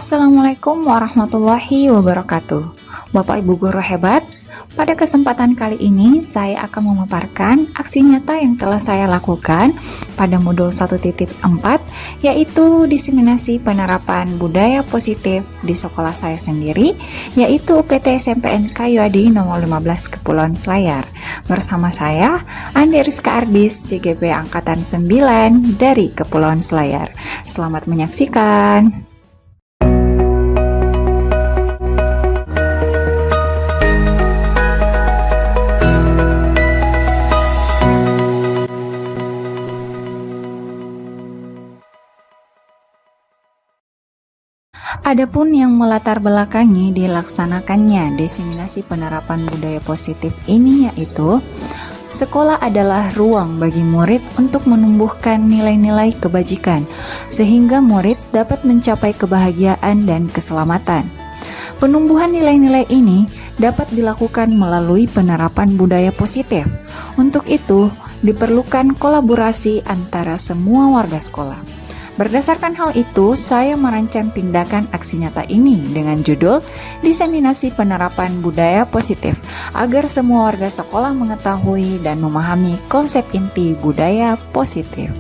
Assalamualaikum warahmatullahi wabarakatuh. Bapak Ibu guru hebat, pada kesempatan kali ini saya akan memaparkan aksi nyata yang telah saya lakukan pada modul 1.4, yaitu diseminasi penerapan budaya positif di sekolah saya sendiri, yaitu UPT SMPN Kayu Adi nomor 15 Kepulauan Selayar. Bersama saya, Andi Rizka Ardis, JGP Angkatan 9 dari Kepulauan Selayar. Selamat menyaksikan. Adapun yang melatar belakangi dilaksanakannya diseminasi penerapan budaya positif ini yaitu sekolah adalah ruang bagi murid untuk menumbuhkan nilai-nilai kebajikan sehingga murid dapat mencapai kebahagiaan dan keselamatan. Penumbuhan nilai-nilai ini dapat dilakukan melalui penerapan budaya positif. Untuk itu, diperlukan kolaborasi antara semua warga sekolah. Berdasarkan hal itu, saya merancang tindakan aksi nyata ini dengan judul Diseminasi Penerapan Budaya Positif agar semua warga sekolah mengetahui dan memahami konsep inti budaya positif.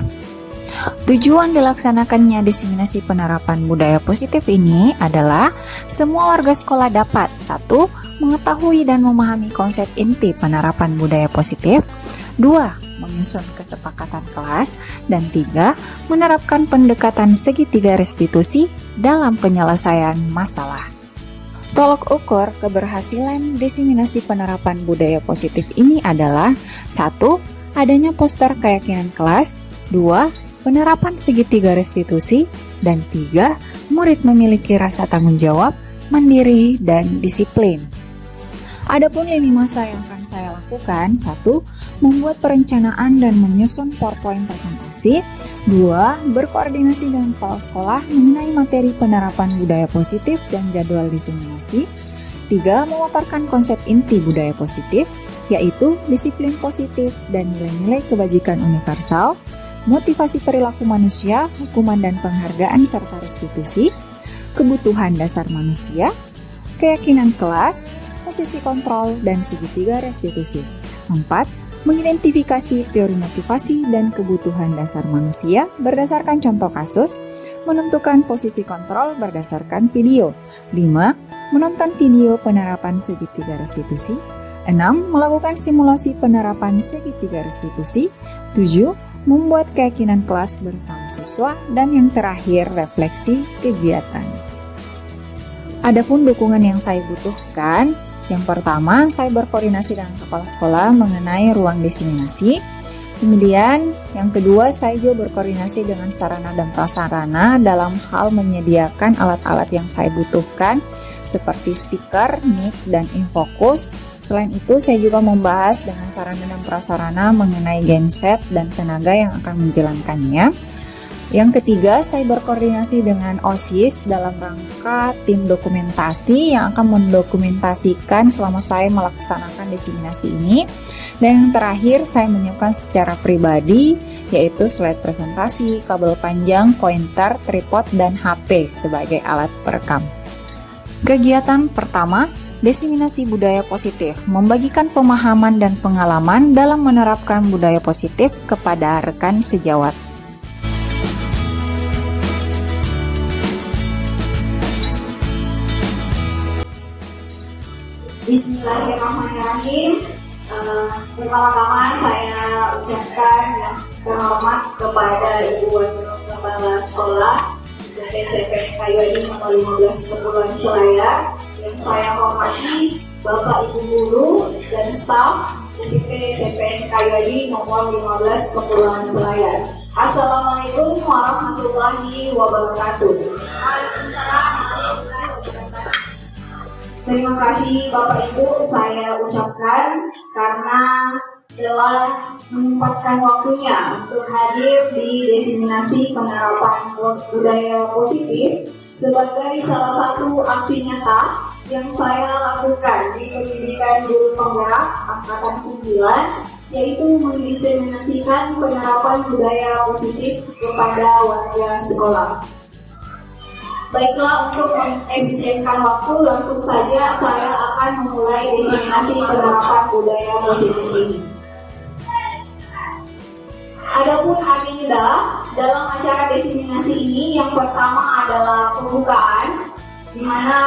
Tujuan dilaksanakannya diseminasi penerapan budaya positif ini adalah semua warga sekolah dapat 1. Mengetahui dan memahami konsep inti penerapan budaya positif, 2. Menyusun kesepakatan kelas, dan 3. Menerapkan pendekatan segitiga restitusi dalam penyelesaian masalah. Tolok ukur keberhasilan diseminasi penerapan budaya positif ini adalah 1. Adanya poster keyakinan kelas, 2. Penerapan segitiga restitusi, dan 3. Murid memiliki rasa tanggung jawab, mandiri, dan disiplin. Adapun lini masa yang akan saya lakukan, 1. Membuat perencanaan dan menyusun PowerPoint presentasi, 2. Berkoordinasi dengan kepala sekolah mengenai materi penerapan budaya positif dan jadwal diseminasi, 3. Memaparkan konsep inti budaya positif, yaitu disiplin positif dan nilai-nilai kebajikan universal, motivasi perilaku manusia, hukuman dan penghargaan serta restitusi, kebutuhan dasar manusia, keyakinan kelas, posisi kontrol, dan segitiga restitusi. 4. Mengidentifikasi teori motivasi dan kebutuhan dasar manusia berdasarkan contoh kasus, menentukan posisi kontrol berdasarkan video. 5. Menonton video penerapan segitiga restitusi. 6. Melakukan simulasi penerapan segitiga restitusi. 7. Membuat keyakinan kelas bersama siswa, dan yang terakhir refleksi kegiatan. Adapun dukungan yang saya butuhkan, yang pertama, saya berkoordinasi dengan kepala sekolah mengenai ruang diseminasi. Kemudian, yang kedua, saya juga berkoordinasi dengan sarana dan prasarana dalam hal menyediakan alat-alat yang saya butuhkan seperti speaker, mic, dan infocus. Selain itu, saya juga membahas dengan sarana dan prasarana mengenai genset dan tenaga yang akan menjalankannya. Yang ketiga, saya berkoordinasi dengan OSIS dalam rangka tim dokumentasi yang akan mendokumentasikan selama saya melaksanakan diseminasi ini. Dan yang terakhir, saya menyiapkan secara pribadi, yaitu slide presentasi, kabel panjang, pointer, tripod, dan HP sebagai alat perekam. Kegiatan pertama, diseminasi budaya positif, membagikan pemahaman dan pengalaman dalam menerapkan budaya positif kepada rekan sejawat. Bismillahirrahmanirrahim. Pertama-tama saya ucapkan yang terhormat kepada Ibu Wakil Kepala Sekolah dari SMPN Kayu Adi nomor 15 Kepulauan Selayar. Yang saya hormati Bapak Ibu Guru dan staf UPT SMPN Kayu Adi nomor 15 Kepulauan Selayar. Assalamualaikum warahmatullahi wabarakatuh. Terima kasih Bapak Ibu saya ucapkan karena telah menyempatkan waktunya untuk hadir di diseminasi penerapan budaya positif sebagai salah satu aksi nyata yang saya lakukan di pendidikan guru penggerak Angkatan 9, yaitu mendiseminasikan penerapan budaya positif kepada warga sekolah. Baiklah, untuk mengefisienkan waktu, langsung saja saya akan memulai diseminasi penerapan budaya positif ini. Adapun agenda dalam acara diseminasi ini, yang pertama adalah pembukaan, di mana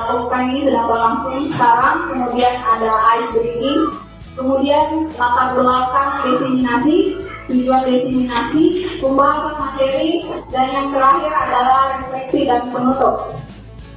pembukaan ini sedang berlangsung sekarang. Kemudian ada ice breaking, kemudian latar belakang diseminasi, tujuan diseminasi, pembahasan materi, dan yang terakhir adalah refleksi dan penutup.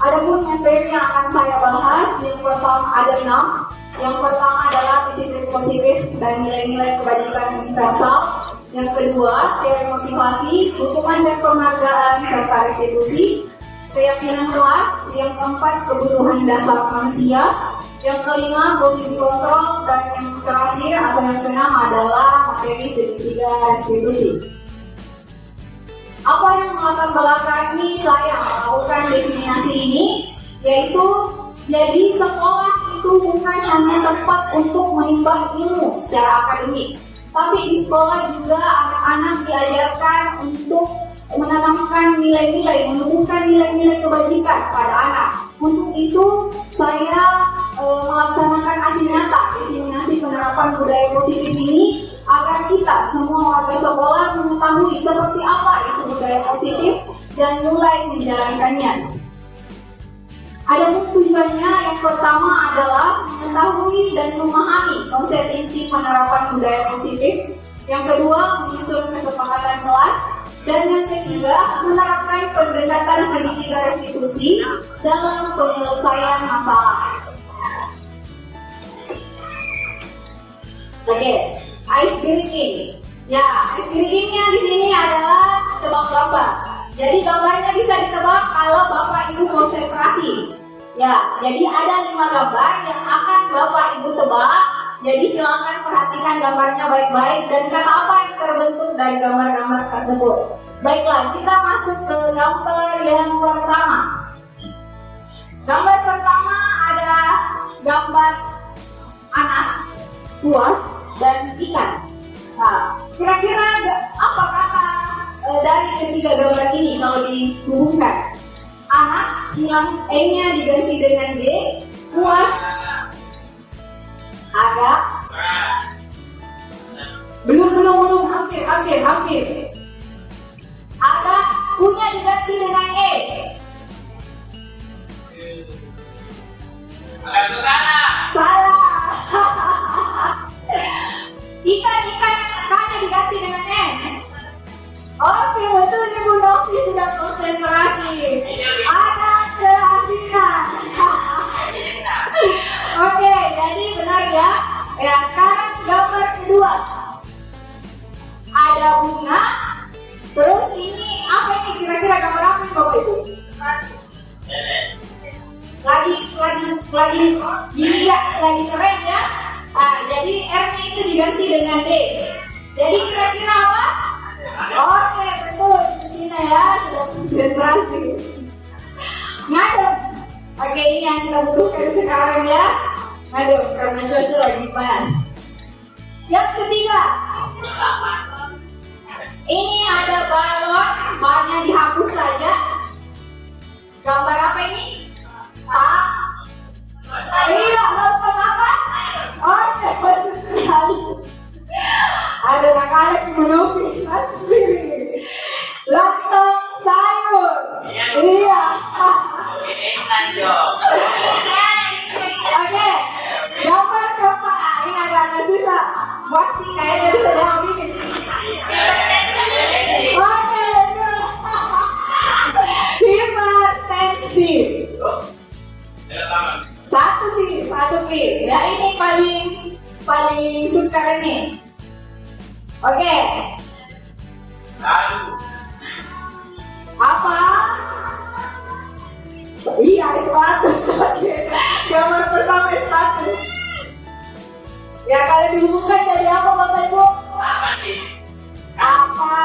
Adapun materi yang akan saya bahas, yang pertama ada 6. Yang pertama adalah disiplin positif dan nilai-nilai kebajikan universal. Yang kedua, teori motivasi, hukuman dan penghargaan serta restitusi. Keyakinan kelas. Yang keempat, kebutuhan dasar manusia. Yang kelima, posisi kontrol, dan yang terakhir atau yang keenam adalah materi segitiga restitusi. Apa yang melatar belakangi saya melakukan diseminasi ini, yaitu jadi sekolah itu bukan hanya tempat untuk menimba ilmu secara akademik, tapi di sekolah juga anak-anak diajarkan untuk menanamkan nilai-nilai, menumbuhkan nilai-nilai kebajikan pada anak. Untuk itu saya melaksanakan Asinata, diseminasi penerapan budaya positif ini, agar kita semua warga sekolah mengetahui seperti apa itu budaya positif dan mulai menjalankannya. Adapun tujuannya, yang pertama adalah mengetahui dan memahami konsep inti penerapan budaya positif. Yang kedua, menyusun kesepakatan kelas. Dan yang ketiga, menerapkan pendekatan segitiga restitusi dalam penyelesaian masalah. Oke, ice breaking. Ya, ice breakingnya di sini adalah tebak gambar. Jadi gambarnya bisa ditebak kalau Bapak Ibu konsentrasi. Ya, jadi ada 5 gambar yang akan Bapak Ibu tebak. Jadi silakan perhatikan gambarnya baik-baik dan kata apa yang terbentuk dari gambar-gambar tersebut. Baiklah, kita masuk ke gambar yang pertama. Gambar pertama ada gambar anak, buas, dan ikan. Nah, kira-kira apa kata dari ketiga gambar ini kalau dihubungkan? Anak, hilang N-nya diganti dengan G, buas, agak belum, hampir. Agak punya diganti dengan E. Salah. Ikan K-nya diganti dengan N. Oke, betul Ibu Novi sudah konsentrasi. Ada keasinan. Oke, jadi benar ya. Ya, sekarang gambar kedua. Ada bunga. Terus ini apa ini, kira-kira gambar apa nih Bapak Ibu? Lagi gini ya, lagi keren ya. Jadi R-nya itu diganti dengan D. Jadi kira-kira apa? Oke, betul. Ini ya, sudah konsentrasi. Ngadep. Oke, ini yang kita butuhkan sekarang ya. Ngadep, karena cuaca lagi panas. Yang ketiga, ini ada balon, balonnya dihapus saja. Gambar apa ini? Iya, lontong apa? Oke, betul sekali. Ada anak-anak yang menunggu masih. Lontong sayur. Iya. Oke, gambar keempat. Ini agak susah. Pasti kayaknya bisa jawab ini. Oke, hipertensi. Satu pi. Ya ini paling sukar nih. Oke. Apa? Iya, S1. Gambar pertama S1. Ya, kalau dihubungkan jadi apa Bapak Ibu? Apa?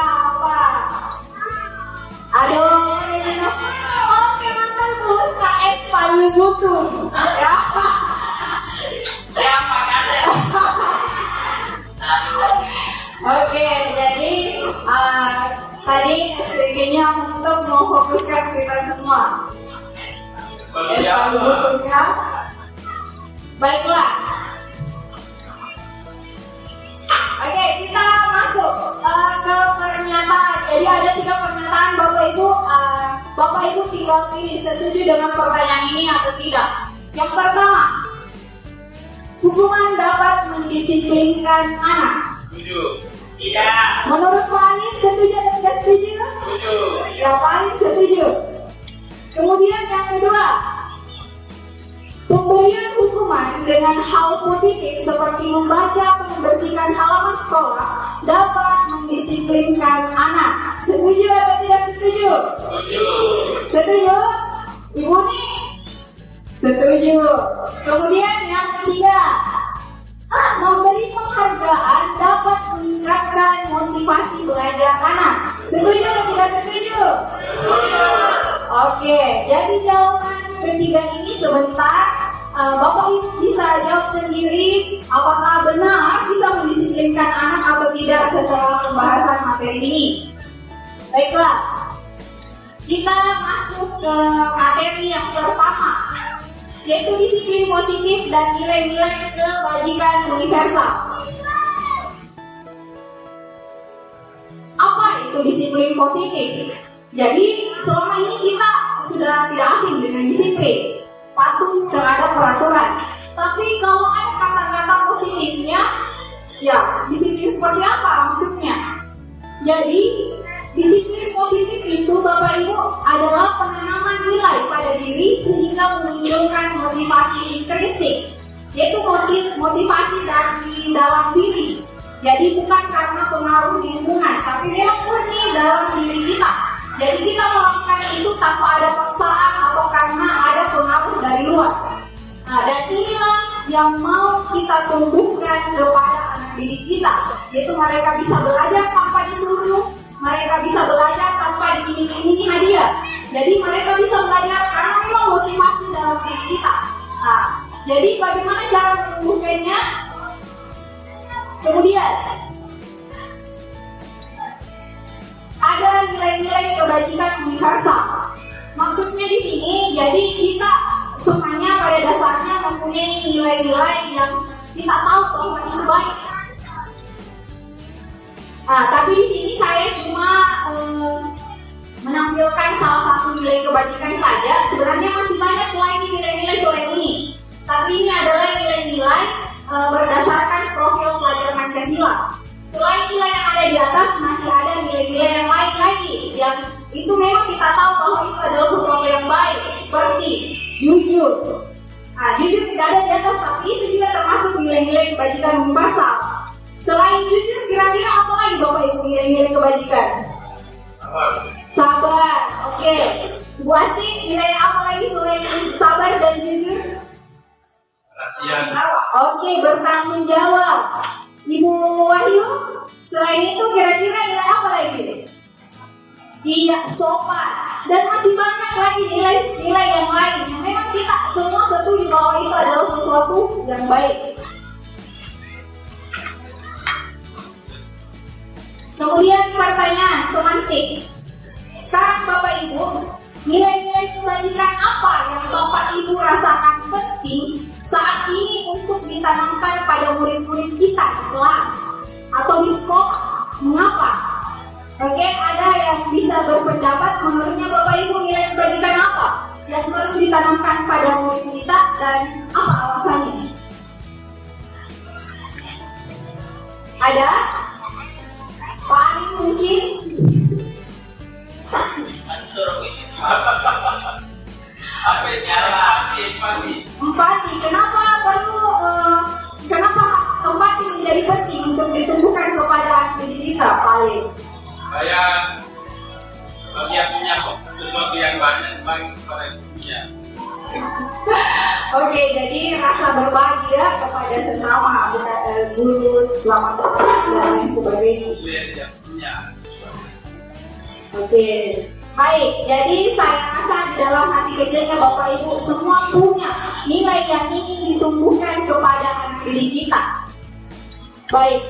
Aduh, ini benar. Oke, mantan bos KS paling butuh. Ya. Oke, jadi tadi SPG-nya untuk memfokuskan kita semua. SK butuhnya. Baiklah. Oke, kita masuk ke pernyataan. Jadi ada 3 pernyataan, Bapak Ibu tinggal pilih setuju dengan pertanyaan ini atau tidak. Yang pertama, hukuman dapat mendisiplinkan anak. Setuju. Tidak. Menurut Pak Alim, setuju atau tidak setuju? Setuju. Ya, Pak Alim setuju. Kemudian yang kedua, pemberian hukuman dengan hal positif seperti membaca atau membersihkan halaman sekolah dapat mendisiplinkan anak. Setuju atau tidak setuju? Setuju. Setuju? Ibu nih? Setuju. Kemudian yang ketiga, memberi penghargaan dapat meningkatkan motivasi belajar anak. Setuju atau tidak setuju? Oke, jadi jawaban ketiga ini sebentar. Bapak Ibu bisa jawab sendiri apakah benar bisa mendisiplinkan anak atau tidak setelah pembahasan materi ini. Baiklah, kita masuk ke materi yang pertama, yaitu disiplin positif dan nilai-nilai kebajikan universal. Apa itu disiplin positif? Jadi selama ini kita sudah tidak asing dengan disiplin, patuh terhadap peraturan. Tapi kalau ada kata-kata positifnya, ya disiplin seperti apa maksudnya? Jadi disiplin positif itu Bapak Ibu adalah penanaman nilai pada diri sehingga memunculkan motivasi intrinsik, yaitu motivasi dari dalam diri. Jadi bukan karena pengaruh lingkungan, tapi memang murni dalam diri kita. Jadi kita melakukan itu tanpa ada paksaan atau karena ada pengaruh dari luar. Nah, dan inilah yang mau kita tumbuhkan kepada anak didik kita, yaitu mereka bisa belajar tanpa disuruh, mereka bisa belajar tanpa diiming-imingi hadiah. Jadi mereka bisa belajar karena memang motivasi dalam diri kita. Nah, jadi bagaimana cara menumbuhkannya? Kemudian ada nilai-nilai kebajikan universal. Maksudnya di sini, jadi kita semuanya pada dasarnya mempunyai nilai-nilai yang kita tahu bahwa itu baik. Nah, tapi di sini saya cuma menampilkan salah satu nilai kebajikan saja. Sebenarnya masih banyak lagi nilai-nilai selain ini. Tapi ini adalah nilai-nilai berdasarkan profil pelajar Pancasila. Selain nilai yang ada di atas, masih ada nilai-nilai yang lain lagi yang itu memang kita tahu bahwa itu adalah sesuatu yang baik, seperti jujur. Nah, jujur tidak ada di atas, tapi itu juga termasuk nilai-nilai kebajikan universal. Selain jujur, kira-kira apa lagi Bapak Ibu nilai-nilai kebajikan? Sabar. Oke. Bu Asti, nilai apa lagi selain sabar dan jujur? Perhatian. Oke, bertanggung jawab. Ibu Wahyu, selain itu kira-kira nilai apa lagi? Iya, sopan. Dan masih banyak lagi nilai-nilai yang lain yang memang kita semua setuju bahwa itu adalah sesuatu yang baik. Kemudian pertanyaan pemantik. Sekarang Bapak Ibu, nilai-nilai kebajikan apa yang Bapak Ibu rasakan penting saat ini untuk ditanamkan pada murid-murid kita di kelas atau di sekolah? Mengapa? Oke, ada yang bisa berpendapat menurutnya Bapak Ibu nilai kebajikan apa yang perlu ditanamkan pada murid kita dan apa alasannya? Ada? Pak Ali mungkin? Apa yang empati? Empati. Kenapa perlu? Kenapa empati menjadi penting untuk ditumbuhkan kepada anak didik kita, Pak Ali? Saya dia punya sesuatu yang banyak bagi kepada ibunya. Oke, jadi rasa berbagi ya kepada sesama, bukan guru, selamat datang dan lain sebagainya. Itu yang dia punya. Oke, baik. Jadi saya rasa di dalam hati kecilnya Bapak Ibu semua punya nilai yang ingin ditumbuhkan kepada anak didik kita. Baik.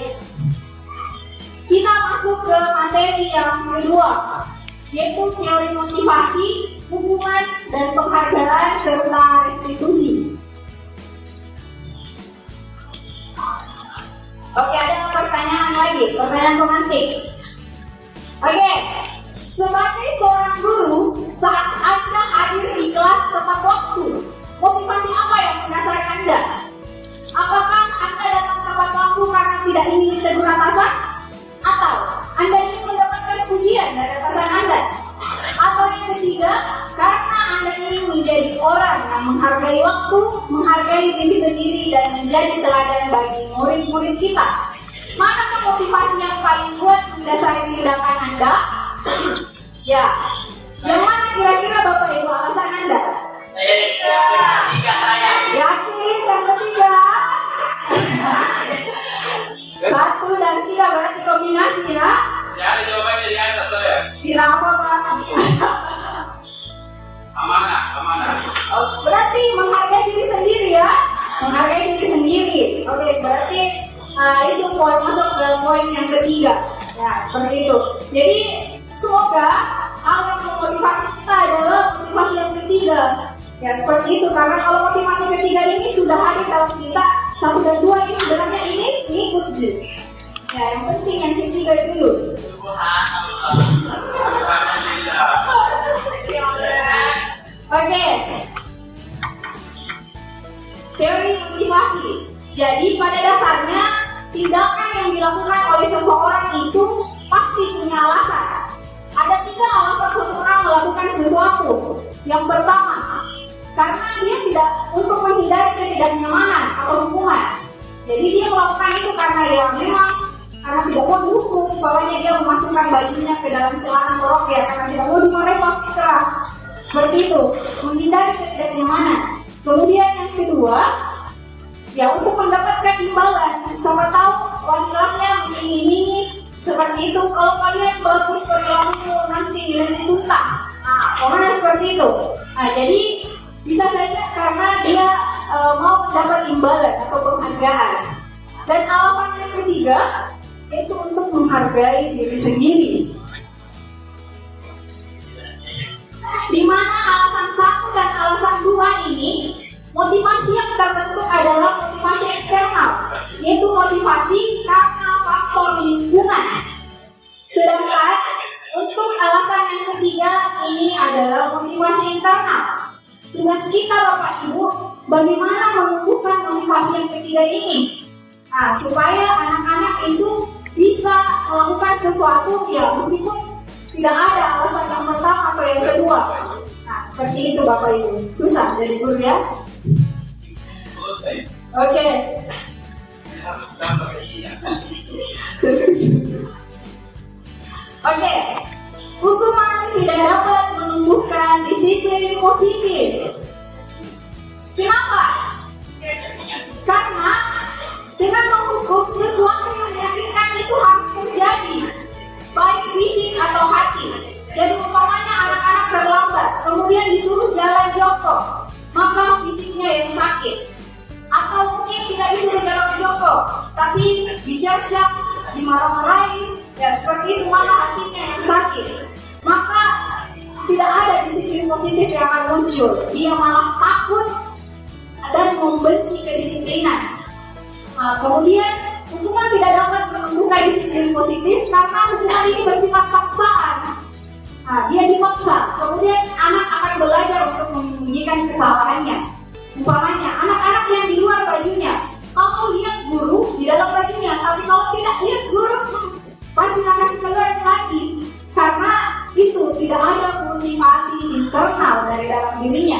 kita masuk ke materi yang kedua, yaitu teori motivasi, hubungan, dan penghargaan serta restitusi. Oke, ada pertanyaan lagi, pertanyaan pemantik. Oke, sebagai seorang guru, saat Anda hadir di kelas tepat waktu, motivasi apa yang mendasari Anda? Apakah Anda datang tepat waktu karena tidak ingin ditegur atasan? Atau Anda ingin mendapatkan pujian dari atasan Anda? Atau yang ketiga, karena Anda ingin menjadi orang yang menghargai waktu, menghargai diri sendiri, dan menjadi teladan bagi murid-murid kita? Manakah motivasi yang paling kuat mendasari tindakan Anda? Ya, yang mana kira-kira Bapak Ibu alasan Anda? Yakin yang ketiga? 1 dan 3 berarti kombinasi ya? Ya, ada jawabannya di atas saya. Tidak apa-apa. Amanah. Oh, berarti menghargai diri sendiri ya? Menghargai diri sendiri. Oke, berarti itu poin masuk ke poin yang ketiga. Ya, seperti itu. Jadi semoga hal yang memotivasi kita adalah motivasi yang ketiga. Ya, seperti itu. Karena kalau motivasi ketiga ini sudah hadir dalam kita, 1 dan 2 ini sebenarnya ini ngikut je. Ya, yang penting yang ketiga dulu. Oke. Teori motivasi. Jadi pada dasarnya tindakan yang dilakukan oleh seseorang itu pasti punya alasan. Ada 3 alasan seseorang melakukan sesuatu. Yang pertama, karena dia tidak untuk menghindari ketidaknyamanan atau hukuman. Jadi dia melakukan itu karena ya memang karena tidak mau dihukum, bawahnya dia memasukkan bajunya ke dalam celana koroknya karena tidak mau dimarahi Pak Fitra. Seperti itu, menghindari ketidaknyamanan. Kemudian yang kedua, ya untuk mendapatkan imbalan. Siapa tahu wali kelasnya mengingingi seperti itu. Kalau kalian bagus perilaku nanti nilainya tuntas. Nah, orangnya seperti itu. Nah, jadi bisa saja karena dia mau mendapat imbalan atau penghargaan. Dan alasan yang ketiga yaitu untuk menghargai diri sendiri. Di mana alasan 1 dan alasan 2 ini motivasi yang terbentuk adalah motivasi eksternal, yaitu motivasi karena faktor lingkungan. Sedangkan untuk alasan yang ketiga ini adalah motivasi internal. Tugas kita Bapak Ibu bagaimana menumbuhkan motivasi yang ketiga ini. Nah, supaya anak-anak itu bisa melakukan sesuatu ya meskipun tidak ada alasan yang pertama atau yang kedua. Nah, seperti itu Bapak Ibu. Susah jadi guru ya? Oke. Oke. Hukuman tidak dapat menumbuhkan disiplin positif. Kenapa? Karena dengan menghukum sesuatu yang menyakitkan itu harus terjadi, baik fisik atau hati. Jadi umpamanya anak-anak terlambat, kemudian disuruh jalan jongkok, maka fisiknya yang sakit. Atau mungkin tidak disuruh jalan jongkok, tapi dicacat, dimarah-marahi, ya seperti itu, maka hatinya yang sakit. Maka tidak ada disiplin positif yang akan muncul. Dia malah takut dan membenci kedisiplinan. Kemudian hukuman tidak dapat menumbuhkan disiplin positif karena hukuman ini bersifat paksaan. Dia dipaksa. Kemudian anak akan belajar untuk menyembunyikan kesalahannya. Umpamanya anak-anak yang di luar bajunya, kalau lihat guru di dalam bajunya, tapi kalau tidak lihat guru pasti akan keluar lagi. Karena itu tidak ada motivasi internal dari dalam dirinya.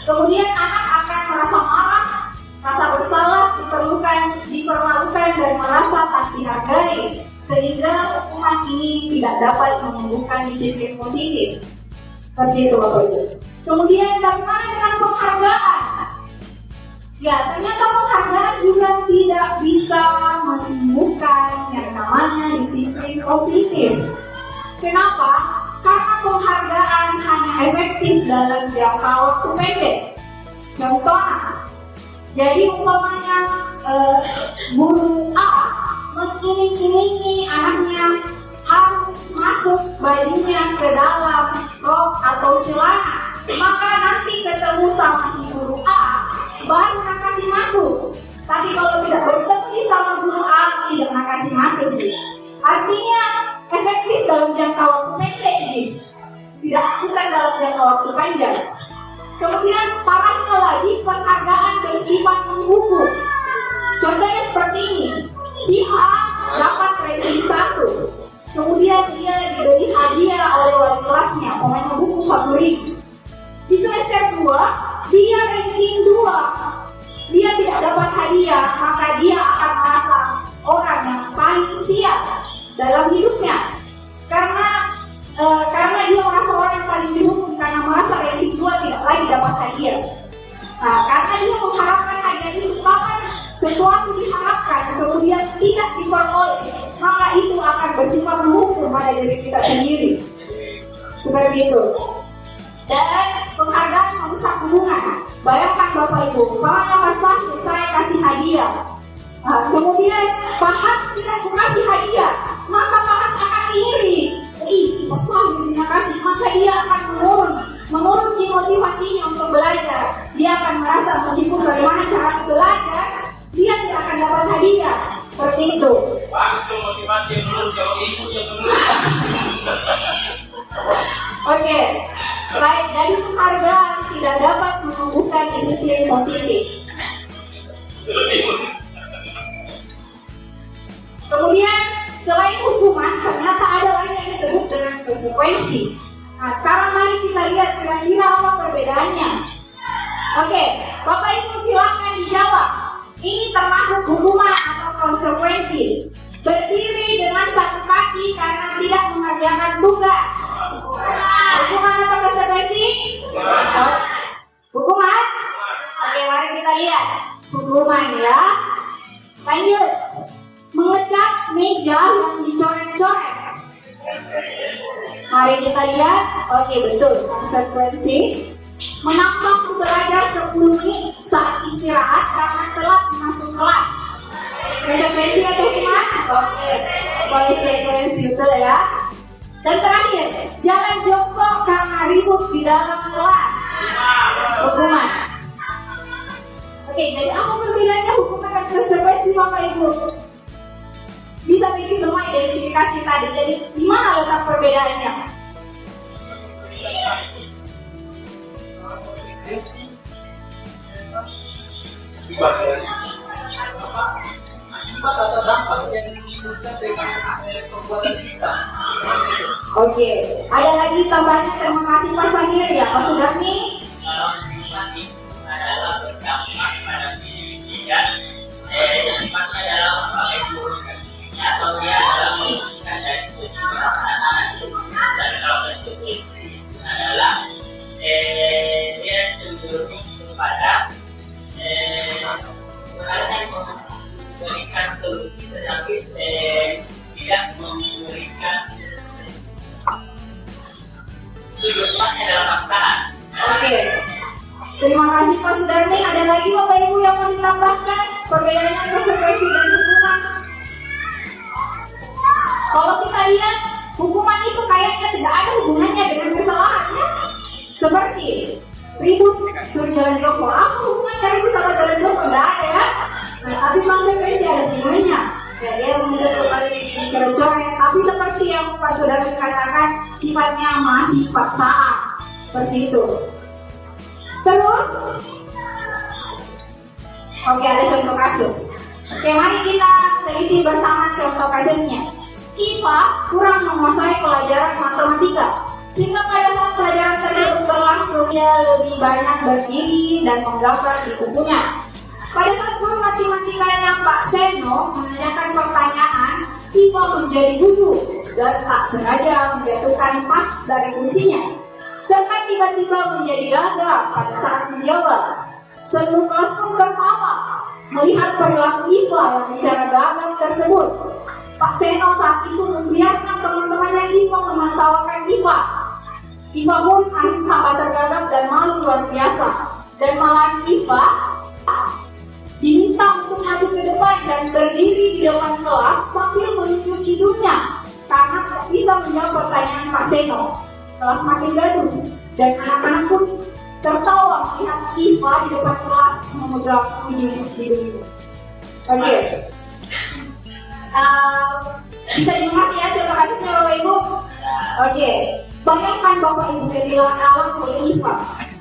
Kemudian anak akan merasa marah, rasa bersalah, dipermalukan dan merasa tak dihargai, sehingga hukuman ini tidak dapat menumbuhkan disiplin positif. Seperti itu Bapak Ibu. Kemudian bagaimana dengan penghargaan? Ya, ternyata penghargaan juga tidak bisa menumbuhkan yang namanya disiplin positif. Kenapa? Karena penghargaan hanya efektif dalam jangka waktu pendek. Contohnya, jadi umpamanya guru A mengiming-imingi anaknya harus masuk bajunya ke dalam rok atau celana, maka nanti ketemu sama si guru A baru nak kasih masuk. Tapi kalau tidak bertemu sama guru A, tidak nak kasih masuk Ji. Artinya efektif dalam jangka waktu pendek Ji, bukan dalam jangka waktu panjang. Kemudian parahnya lagi, penghargaan bersifat menghukum. Contohnya seperti ini, si A dapat ranking 1, kemudian dia diberi hadiah oleh wali kelasnya, pokoknya buku favorit. Di semester 2, dia ranking 2, dia tidak dapat hadiah, maka dia akan merasa orang yang paling siap dalam hidupnya. Karena dia merasa orang yang paling dihukum, karena merasa ranking 2 tidak lagi dapat hadiah. Nah, karena dia mengharapkan hadiah itu, kapan sesuatu diharapkan kemudian tidak diperoleh, maka itu akan bersifat menghukum pada diri kita sendiri. Seperti itu. Dan penghargaan merusak hubungan. Bayangkan Bapak Ibu, umpamanya pas saya kasih hadiah, kemudian Pak Has tidak kasih hadiah, maka Pak Has akan iri. Pas saya kasih, maka dia akan menurun motivasinya untuk belajar. Dia akan merasa meskipun bagaimana cara belajar, dia tidak akan dapat hadiah. Seperti itu. Bagus tuh motivasi yang menurun, kalau ibu yang menurun. Oke, baik. Jadi penghargaan tidak dapat menumbuhkan disiplin positif. Kemudian selain hukuman, ternyata ada lagi yang disebut dengan konsekuensi. Nah, sekarang mari kita lihat kira-kira apa perbedaannya. Oke, Bapak Ibu silakan dijawab. Ini termasuk hukuman atau konsekuensi. Berdiri dengan satu kaki karena tidak mengerjakan tugas. Hukuman atau konsekuensi? Hukuman? Oke, mari kita lihat. Hukuman ya. Lanjut. Mengecat meja yang dicoret-coret. Mari kita lihat. Oke, betul. Konsekuensi. Menambah belajar 10 menit saat istirahat karena telat masuk kelas. Konsekuensi atau hukuman? Oke, konsekuensi, betul ya. Dan terakhir, jangan jongkok karena ribut di dalam kelas. Hukuman. Oke, jadi apa perbedaannya hukuman dan konsekuensi Bapak Ibu? Bisa bikin semua identifikasi tadi. Jadi di mana letak perbedaannya? Oke, ada lagi tambahan. Terima kasih Pak Samir ya, Pak Sudarmi. Adalah berdampak pada diri dan dampaknya dalam atau dia adalah memberikan dari studi perasaan. Dan kalau studi adalah dia cenderung kepada memberikan solusi tetapi tidak memberikan tujuannya dalam paksaan. Oke, terima kasih Pak Sudarmi. Ada lagi Bapak Ibu yang mau ditambahkan perbedaannya konsekuensi dan hukuman? Kalau kita lihat, hukuman itu kayaknya tidak ada hubungannya dengan kesalahan ya. Seperti ribut suruh jalan jongkok, apa hubungannya ribut sama jalan jongkok? Tidak ada ya. Nah, tapi konsekuensi ada hubungannya. Ya, dia mengejar kembali dicoret-coret. Tapi seperti yang Pak Sudarmi katakan, sifatnya masih paksaan. Seperti itu. Terus, oke, ada contoh kasus. Oke, mari kita teliti bersama contoh kasusnya. Iva kurang menguasai pelajaran matematika, sehingga pada saat pelajaran tersebut berlangsung, dia lebih banyak berdiri dan menggambar di bukunya. Pada saat guru matematikanya Pak Seno menanyakan pertanyaan, Iva menjadi gugup dan tak sengaja menjatuhkan tas dari kursinya, serta tiba-tiba menjadi gagap pada saat menjawab. Seluruh kelas pun tertawa melihat perilaku Iva yang bicara gagap tersebut. Pak Seno saat itu membiarkan teman-temannya Iva menertawakan Iva. Iva pun akhirnya tambah tergagap dan malu luar biasa. Dan malahan Iva diminta untuk maju ke depan dan berdiri di depan kelas sambil menunjuk hidungnya karena tidak bisa menjawab pertanyaan Pak Seno. Kelas makin gaduh dan anak-anak pun tertawa melihat Iva di depan kelas memegang ujung hidung itu. Oke. Bisa dimengerti ya contoh kasusnya Bapak Ibu? Oke. Bayangkan Bapak Ibu dilawan oleh Iva.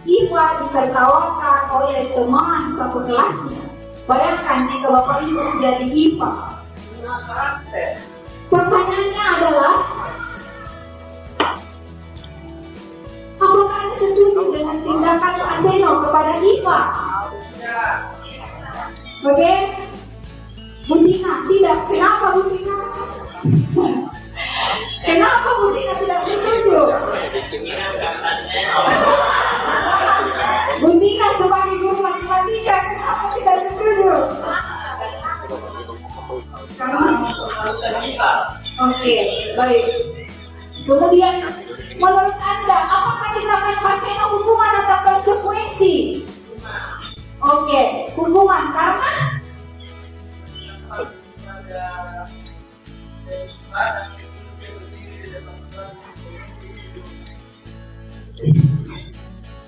Iva ditertawakan oleh teman satu kelasnya. Bayangkan jika Bapak Ibu jadi Iva. Pertanyaannya adalah, apakah Anda setuju dengan tindakan Pak Seno kepada Iva? Oke? Bu Tina, tidak. Kenapa Bu Tina? Kenapa Bu Tina tidak setuju? Bu Tina sebagai guru matematika, kenapa tidak setuju? Oke, baik. Kemudian, menurut Anda, apakah tindakan Pak Seno hukuman atau konsekuensi? Oke, hukuman karena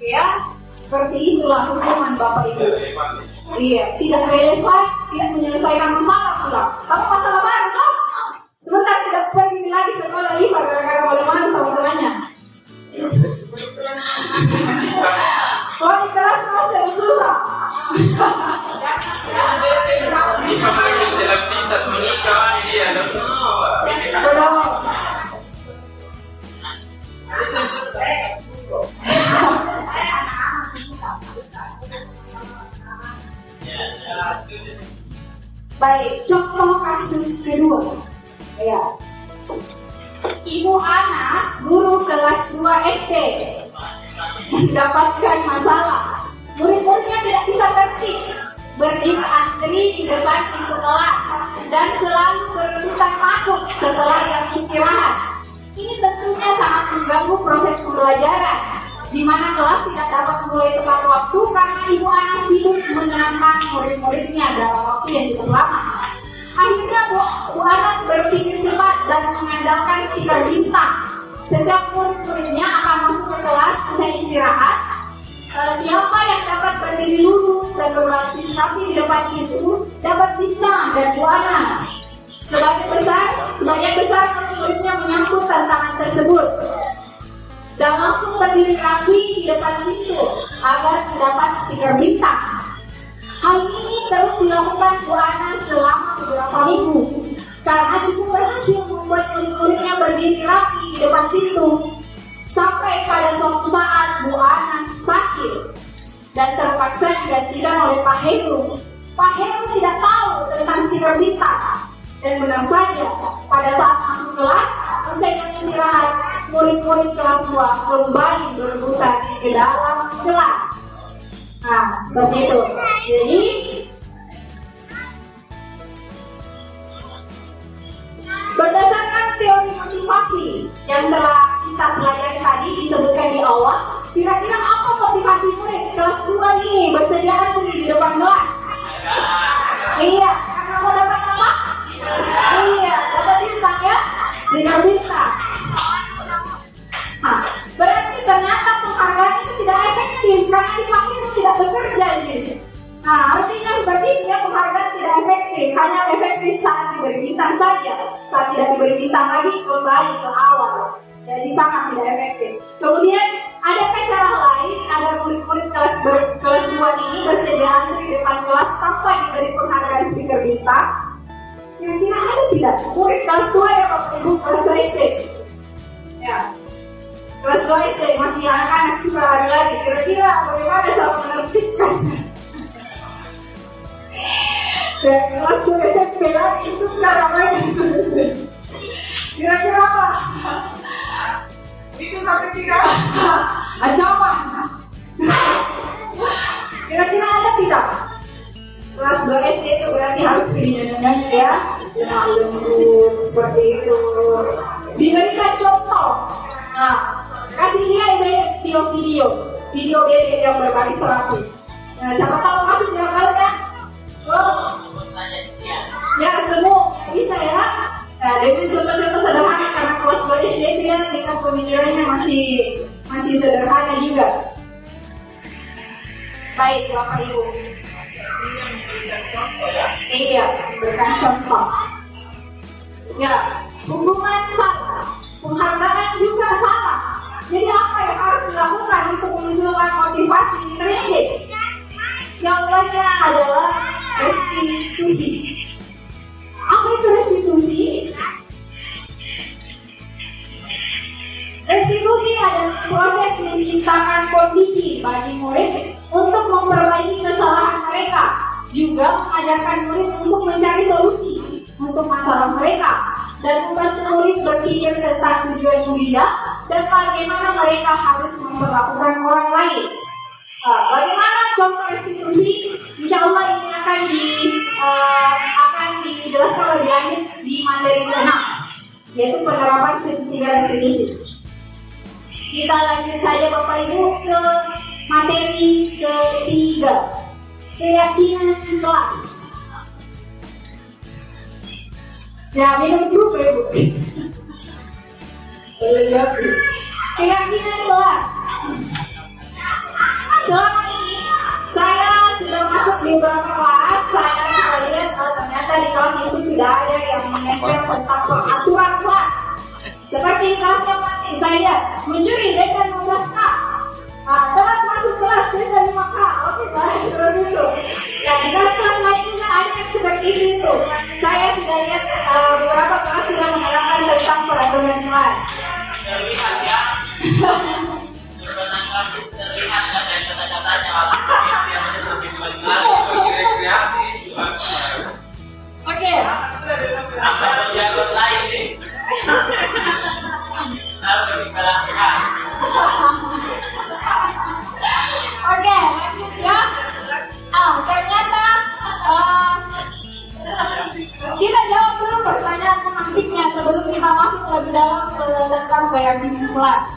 ya, seperti itulah hukuman Bapak Ibu. Iya, tidak relevan, tidak menyelesaikan masalah pula. Sama masalah baru toh? Sebentar tidak pergi lagi sekolah IPA gara-gara malu-malu sama temannya. Soalnya kelas masih susah. Jika mereka dalam pintas menikah, ini ada Benar. Baik, contoh kasus kedua. Ya. Ibu Anas, guru kelas 2 SD, mendapatkan masalah. Murid-muridnya tidak bisa tertib, berdiri antri di depan pintu kelas dan selalu berebutan masuk setelah jam istirahat. Ini tentunya sangat mengganggu proses pembelajaran, di mana kelas tidak dapat mulai tepat waktu karena Ibu Anas sibuk menenangkan murid-muridnya dalam waktu yang cukup lama. Akhirnya Bu Anas berpikir cepat dan mengandalkan stiker bintang. Setiap murid-muridnya akan masuk ke kelas usai istirahat. Siapa yang dapat berdiri lurus dan berbaris rapi di depan itu dapat bintang dan Bu Anas. Sebagian besar murid-muridnya menyambut tantangan tersebut dan langsung berdiri rapi di depan pintu agar mendapat stiker bintang. Hal ini terus dilakukan Bu Anas selama beberapa minggu karena cukup berhasil membuat murid-muridnya berdiri rapi di depan pintu. Sampai pada suatu saat Bu Anas sakit dan terpaksa digantikan oleh Pak Heru. Pak Heru tidak tahu tentang stiker bintang. Dan benar saja, pada saat masuk kelas, usai jam istirahat, murid-murid kelas 2 kembali berebutan ke dalam kelas. Nah, seperti itu. Jadi, berdasarkan teori motivasi yang telah kita pelajari tadi disebutkan di awal, kira-kira apa motivasi murid kelas 2 ini bersedia antri di depan kelas? Iya, karena mau dapat apa? Iya, dapat bintang ya, stiker bintang. Nah, berarti ternyata penghargaan itu tidak efektif karena di akhir tidak bekerja jadi. Nah, artinya seperti itu ya, penghargaan tidak efektif, hanya efektif saat diberi bintang saja. Saat tidak diberi bintang lagi kembali ke awal. Jadi sangat tidak efektif. Kemudian adakah cara lain agar murid-murid kelas 2 ini bersedia antri di depan kelas tanpa diberi penghargaan stiker bintang? Kira-kira ada tidak? Murid kelas 2 ya Bapak Ibu, kelas 2 SD. Ya. Kelas 2 SD masih anak-anak suka lari-lari. Kira-kira bagaimana cara menertibkannya? Dan kelas 2 SMP lagi suka ramai di SMP. Kira-kira apa? Itu sampai tidak ancaman. Kira-kira ada tidak? Kelas 2 SD itu berarti harus pilih nyanyi ya, dengan lembut seperti itu. Diberikan contoh. Nah, kasih lihat video bebek yang berbaris rapi. Nah, siapa tahu masuk di akalnya? dengan contoh-contoh sederhana karena kelas 2 SD dia tingkat pemikirannya masih sederhana juga. Baik Bapak Ibu. Iya, berikan contoh. Ya, hukuman salah, penghargaan juga salah. Jadi apa yang harus dilakukan untuk memunculkan motivasi intrinsik? Jawabannya adalah restitusi. Apa itu restitusi? Restitusi adalah proses menciptakan kondisi bagi murid untuk memperbaiki kesalahan mereka, juga mengajarkan murid untuk mencari solusi untuk masalah mereka, dan membantu murid berpikir tentang tujuan mulia dan bagaimana mereka harus memperlakukan orang lain. Bagaimana contoh restitusi? Insya Allah ini akan dijelaskan lebih lanjut di materi ke-6, yaitu penerapan segitiga restitusi. Kita lanjut saja Bapak Ibu ke materi ketiga, keyakinan kelas. Ya, minum dulu ya Bu. Keyakinan kelas. Selama ini saya sudah masuk di beberapa kelas, saya sudah lihat ternyata di kelas itu sudah ada yang menempel tentang peraturan kelas. Seperti kelas yang mati, saya lihat mencuri denda 15K. Telat masuk kelas denda 5K. Oke, baik terus itu. Ya, di kelas-kelas lain juga ada yang seperti itu. Saya sudah lihat beberapa kelas sudah menerapkan tentang peraturan kelas. Terlihat ya. Berbenang kelas terlihat dari kata-katanya yang rekreasi. Oke. apa penjabat lain nih? Harus dikalahkan. Oke, lanjut ya. Ternyata kita jawab dulu pertanyaan pemantiknya sebelum kita masuk lebih dalam ke tentang keyakinan kelas.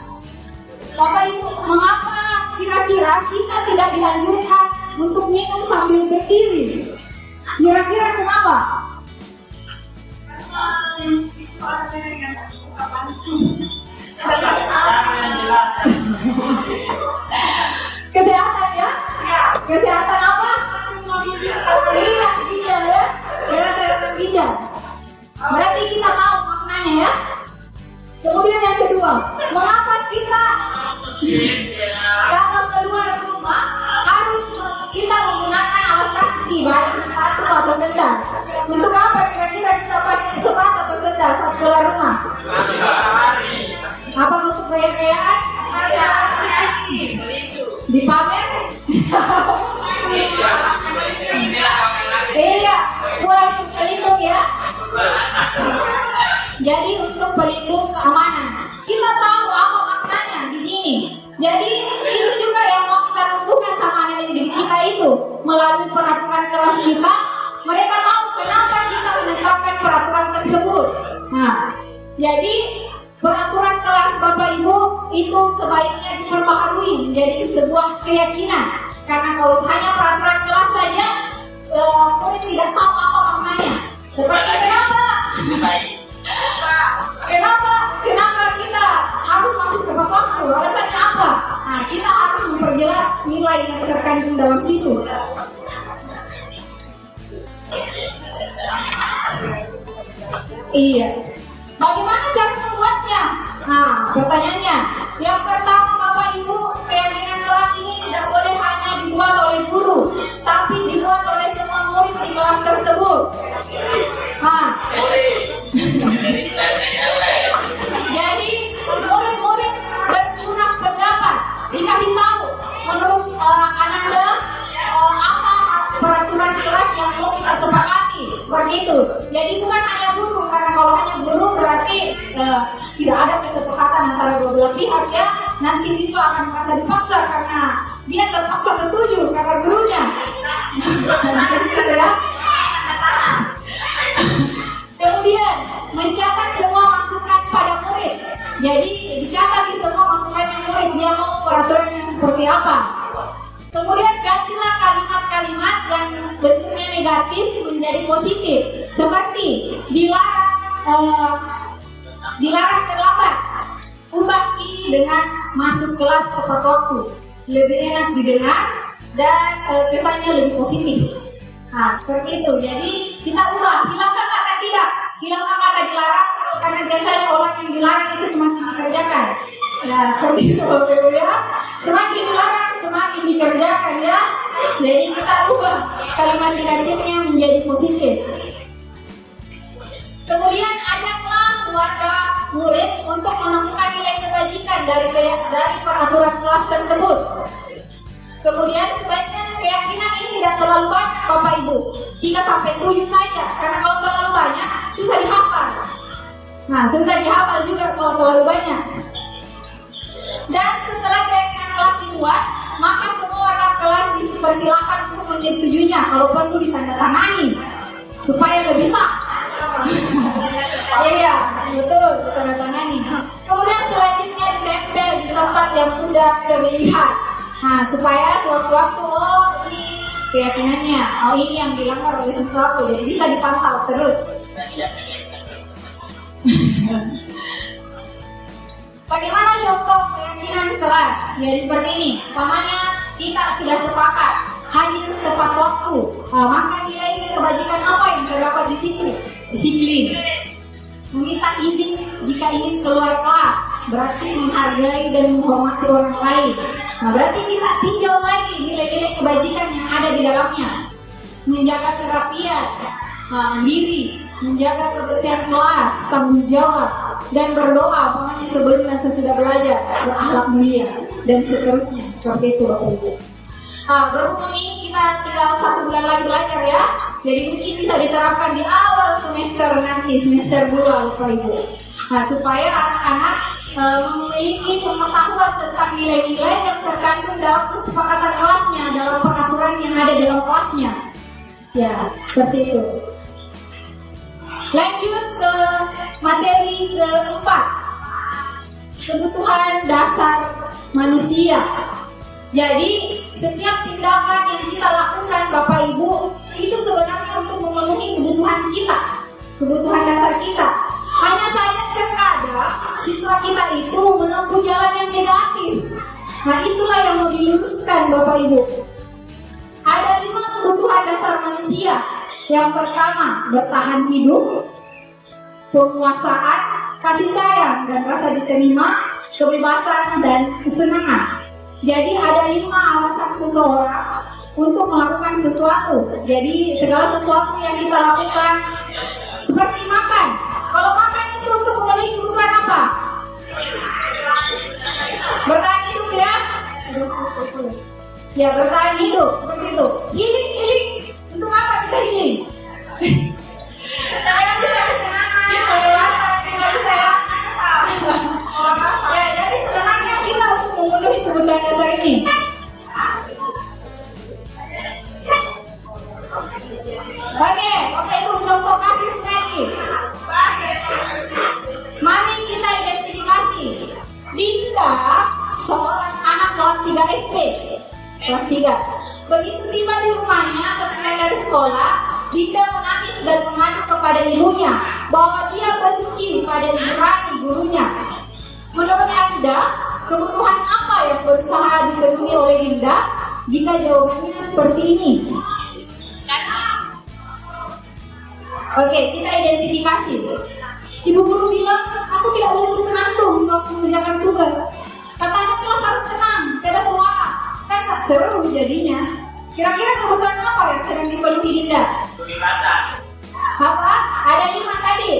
Bapak Ibu, mengapa kira-kira kita tidak dianjurkan untuk minum sambil berdiri? Kira-kira kenapa? Kesehatan ya? Kesehatan apa? Iya, ginjal ya. Kesehatan ginjal. Berarti kita tahu maknanya ya. Kemudian yang kedua, mengapa kita kalau keluar rumah harus kita menggunakan alas kaki, baik sepatu atau sendal? Untuk apa kira-kira kita pakai sepatu atau sendal saat keluar rumah? Apa untuk gaya-gayaan? Dipamer? Iya, buat pelindung ya. Jadi untuk pelindung keamanan. Kita tahu apa maknanya di sini. Jadi itu juga yang mau kita tumbuhkan sama anak didik kita itu melalui peraturan kelas kita. Mereka tahu kenapa kita menetapkan peraturan tersebut. Nah, jadi peraturan kelas Bapak Ibu itu sebaiknya diperbaharui menjadi sebuah keyakinan. Karena kalau hanya peraturan kelas saja, murid tidak tahu apa maknanya. Seperti kenapa kita harus masuk tepat waktu? Alasannya apa? Nah, kita harus memperjelas nilai yang terkandung dalam situ. Iya. Bagaimana cara membuatnya? Nah, pertanyaannya. Yang pertama Bapak Ibu, keyakinan kelas ini tidak boleh hanya dibuat oleh guru, tapi dibuat oleh semua murid di kelas tersebut. Nah, jadi murid-murid bercurah pendapat, dikasih tahu menurut Ananda apa peraturan kelas yang mau kita sepakati, seperti itu. Jadi bukan hanya guru, karena kalau hanya guru berarti tidak ada kesepakatan antara dua belah pihak ya. Nanti siswa akan merasa dipaksa karena dia terpaksa setuju karena gurunya. Ya. Kemudian mencatat semua masukan pada murid. Jadi dicatat di semua masukannya murid, dia mau peraturan yang seperti apa. Kemudian gantilah kalimat-kalimat yang bentuknya negatif menjadi positif, seperti dilarang dilarang terlambat. Ubah ini dengan masuk kelas tepat waktu, lebih enak didengar dan kesannya lebih positif. Nah, seperti itu. Jadi kita ubah, hilangkan kata tidak, hilangkan kata dilarang, karena biasanya orang yang dilarang itu semakin dikerjakan. Ya, seperti itu Bapak Ibu ya. Semakin dilarang, semakin dikerjakan ya. Jadi kita ubah kalimat negatifnya menjadi positif. Kemudian ajaklah keluarga murid untuk menemukan nilai kebajikan dari peraturan kelas tersebut. Kemudian sebaiknya keyakinan ini tidak terlalu banyak Bapak Ibu, 3-7 saja, karena kalau terlalu banyak susah dihafal. Nah, susah dihafal juga kalau terlalu banyak. Dan setelah keyakinan kelas dibuat, maka semua warga kelas dipersilakan untuk menyetujuinya, kalau perlu ditandatangani supaya lebih sah. Iya, betul, ditandatangani. Kemudian selanjutnya ditempel di tempat yang mudah terlihat. Nah, supaya sewaktu-waktu, oh ini keyakinannya, oh ini yang dilanggar oleh sesuatu, jadi bisa dipantau terus. Bagaimana contoh keyakinan kelas? Jadi seperti ini. Umpamanya kita sudah sepakat hadir tepat waktu. Maka nilai kebajikan apa yang terdapat di situ? Disiplin. Meminta izin jika ingin keluar kelas, berarti menghargai dan menghormati orang lain. Nah, berarti kita tinjau lagi nilai-nilai kebajikan yang ada di dalamnya. Menjaga kerapian, mandiri, menjaga kebersihan kelas, tanggung jawab, dan berdoa pokoknya sebelum dan sesudah belajar, berakhlak mulia, dan seterusnya. Seperti itu Bapak Ibu. Berhubung ini kita tinggal 1 bulan lagi belajar ya, jadi mungkin bisa diterapkan di awal semester nanti, semester 2 Bapak Ibu. Nah, supaya anak-anak memiliki pengetahuan tentang nilai-nilai yang terkandung dalam kesepakatan kelasnya, dalam peraturan yang ada dalam kelasnya. Ya, seperti itu. Lanjut ke materi keempat, kebutuhan dasar manusia. Jadi setiap tindakan yang kita lakukan Bapak Ibu itu sebenarnya untuk memenuhi kebutuhan kita, kebutuhan dasar kita. Hanya saja terkadang siswa kita itu menempuh jalan yang negatif. Nah, itulah yang mau diluruskan Bapak Ibu. Ada 5 kebutuhan dasar manusia. Yang pertama, bertahan hidup, penguasaan, kasih sayang dan rasa diterima, kebebasan dan kesenangan. Jadi ada 5 alasan seseorang untuk melakukan sesuatu. Jadi segala sesuatu yang kita lakukan, seperti makan. Kalau makan itu untuk memenuhi kebutuhan apa? Bertahan hidup ya. Ya, bertahan hidup seperti itu. Healing. Untuk apa kita healing? Saya bisa kesenangan, kebebasan, kasih sayang. Ya, jadi sebenarnya kita untuk memenuhi kebutuhan dasar ini. Oke, Bapak Ibu, contoh kasus lagi. Mari kita identifikasi. Dinda, seorang anak kelas 3 SD. Kelas 3. Begitu tiba di rumahnya setelah dari sekolah, Dinda menangis dan mengadu kepada ibunya bahwa dia benci pada Ibu Rani, gurunya. Menurut Anda, kebutuhan apa yang berusaha dipenuhi oleh Dinda jika jawabannya seperti ini? Oke, kita identifikasi. Ibu guru bilang, aku tidak boleh bersenandung sewaktu mengerjakan tugas. Katanya kelas harus tenang, tidak suara. Kan gak seru jadinya. Kira-kira kebutuhan apa yang sedang dipenuhi Dinda? Apa? Ada 5 tadi.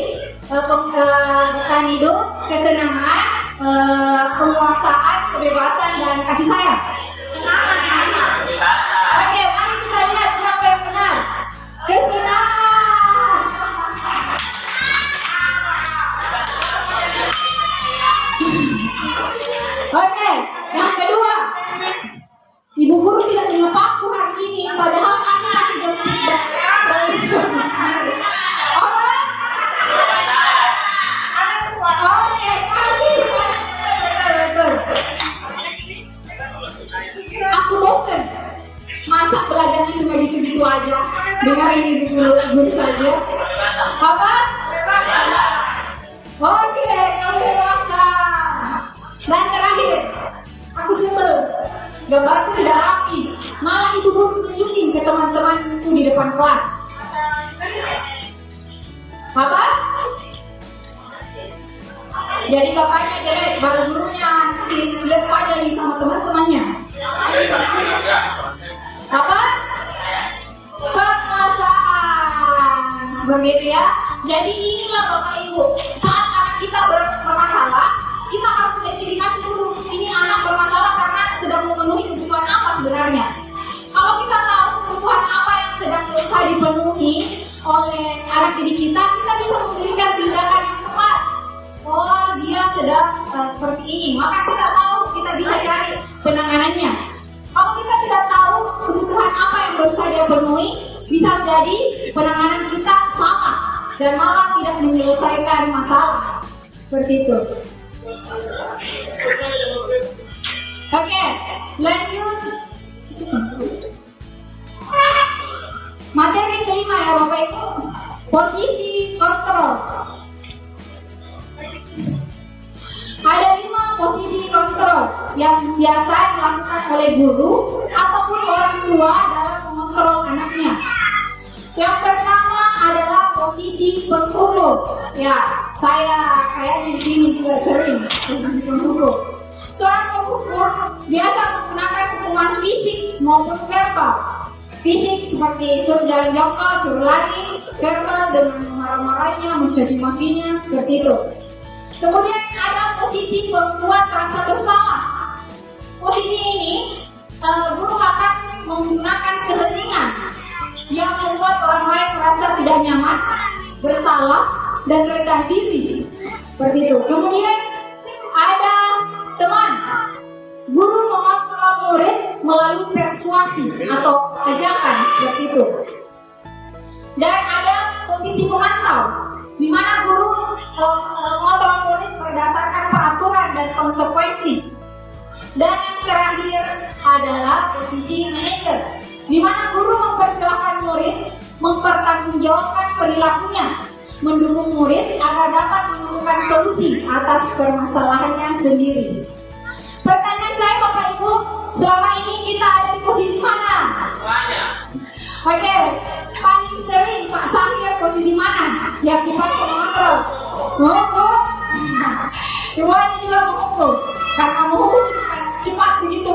Bertahan hidup, kesenangan, penguasaan, kebebasan, dan kasih sayang. Oke, mari kita lihat siapa yang benar. Kesenangan. Oke, yang kedua, Ibu guru tidak menyapa aku hari ini, padahal aku pakai jam 3. Oke, betul. Aku bosan. Masa belajarnya cuma gitu-gitu aja? Dengar ini dulu guru saja. Apa? Oke, kamu dewasa. Dan terakhir, aku sebel. Gambarku tidak rapi. Malah ibu guru tunjukin ke teman-temanku di depan kelas. Apa? Jadi kakaknya jelek, baru gurunya kasih lihat aja nih sama teman-temannya. Apa? Permasalahan seperti itu ya. Jadi inilah Bapak Ibu, saat anak kita bermasalah, kita harus identifikasi dulu ini anak bermasalah karena sedang memenuhi kebutuhan apa sebenarnya. Kalau kita tahu kebutuhan apa yang sedang berusaha dipenuhi oleh anak didik kita, kita bisa memberikan tindakan yang tepat. Oh, dia sedang seperti ini, maka kita tahu, kita bisa cari penanganannya. Kalau kita tidak tahu kebutuhan apa yang berusaha dia penuhi, bisa jadi penanganan kita salah dan malah tidak menyelesaikan masalah. Seperti itu. Oke, lanjut. Materi kelima ya Bapak Ibu, posisi kontrol. Ada 5 posisi kontrol yang biasa dilakukan oleh guru ataupun orang tua dalam mengontrol anaknya. Yang pertama adalah posisi penghukum. Ya, saya kayaknya di sini juga sering posisi penghukum. Seorang penghukum biasa menggunakan hukuman fisik maupun verbal. Fisik seperti suruh jalan jongkok, suruh lari, verbal dengan marah-marahnya, mencaci makinya, seperti itu. Kemudian ada posisi membuat rasa bersalah. Posisi ini guru akan menggunakan keheningan yang membuat orang lain merasa tidak nyaman, bersalah, dan rendah diri. Seperti itu. Kemudian ada teman. Guru mengontrol murid melalui persuasi atau ajakan seperti itu. Dan ada posisi pemantau, di mana guru mengontrol murid berdasarkan peraturan dan konsekuensi. Dan yang terakhir adalah posisi manajer, di mana guru mempersilahkan murid mempertanggungjawabkan perilakunya, mendukung murid agar dapat menemukan solusi atas permasalahannya sendiri. Pertanyaan saya Bapak Ibu, selama ini kita ada di posisi mana? Oke, paling sering Pak Sahir posisi mana yang dipakai mengontrol? Menghukum. Iwan juga menghukum, karena menghukum itu kan cepat begitu,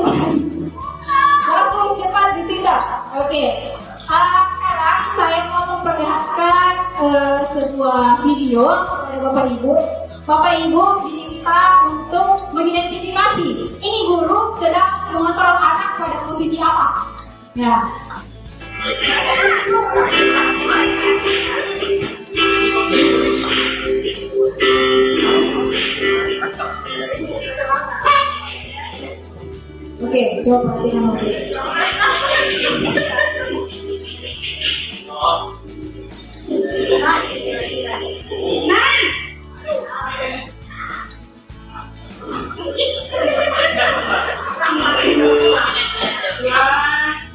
langsung cepat ditindak. Oke, sekarang saya mau memperlihatkan sebuah video kepada Bapak Ibu. Bapak Ibu diminta untuk mengidentifikasi ini guru sedang mengontrol anak pada posisi apa. Ya. Oke, coba perhatikan lagi.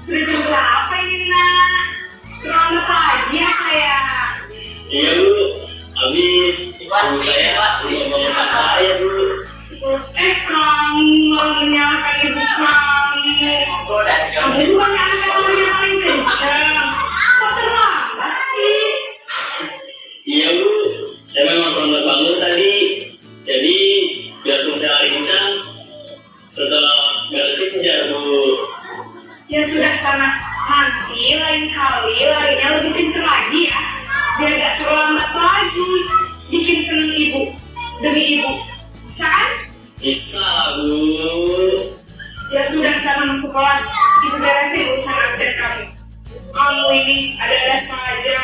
Sudah jam berapa ini nak? Terlambat pagi ya saya. Iya bu, habis ibu saya membangunkan saya bu. Kamu malah menyalahkan ibu kamu. Kamu bukan anak yang paling kencang. Kok terlambat sih? Iya bu, saya memang terlambat bangun tadi. Jadi biarpun saya lari kencang, tetap gak kejar bu. Ya sudah sana, nanti lain kali larinya lebih kencang lagi ya, biar gak terlambat lagi. Bikin seneng ibu, demi ibu, bisa kan? Bisa bu. Ya sudah sana masuk kelas, ibu beresin urusan absen kamu. Kamu ini ada-ada saja.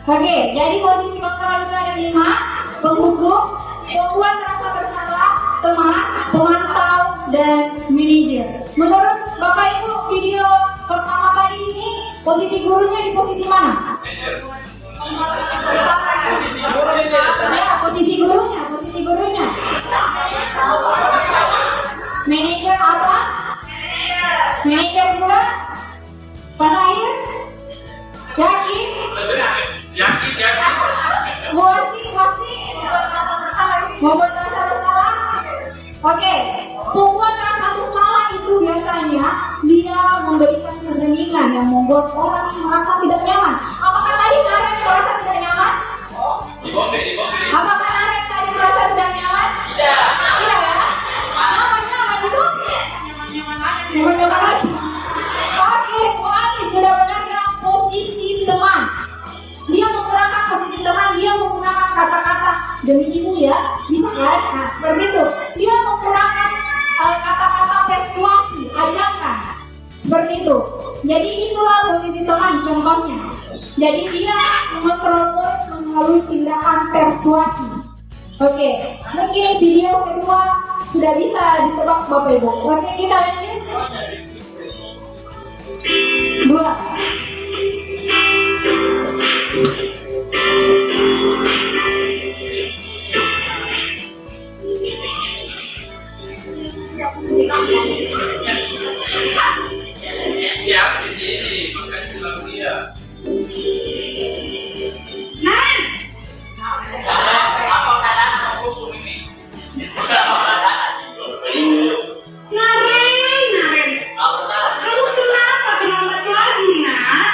Oke, jadi posisi kontrol itu ada 5: penghukum, pembuat rasa bersalah, teman, pemantau, dan manajer. Menurut Bapak Ibu, video pertama tadi ini posisi gurunya di posisi mana? Ya, posisi gurunya. Manajer apa? Manajer juga? Pak Sahir? Yakin? Yakin. Pasti. Membuat rasa bersalah. Oke, pembuat rasa bersalah itu biasanya dia memberikan keheningan yang membuat orang merasa tidak nyaman. Apakah tadi Naren merasa tidak nyaman? Di bombe. Apakah Naren tadi merasa tidak nyaman? Tidak ya? Nyaman itu? Nyaman aja. Oke, Bu Ani sudah benar bilang posisi teman. Dia menggunakan posisi teman, dia menggunakan kata-kata demi ibu ya, bisa kan? Nah, seperti itu. Dia menggunakan kata-kata persuasi, ajakan, seperti itu. Jadi itulah posisi teman contohnya. Jadi dia mengontrol murid melalui tindakan persuasi. Oke, mungkin video kedua sudah bisa ditebak Bapak Ibu. Oke, kita lanjut. 2. Ya, di sini makanya bilang dia. Naren, kamu kenapa terlambat lagi, nak?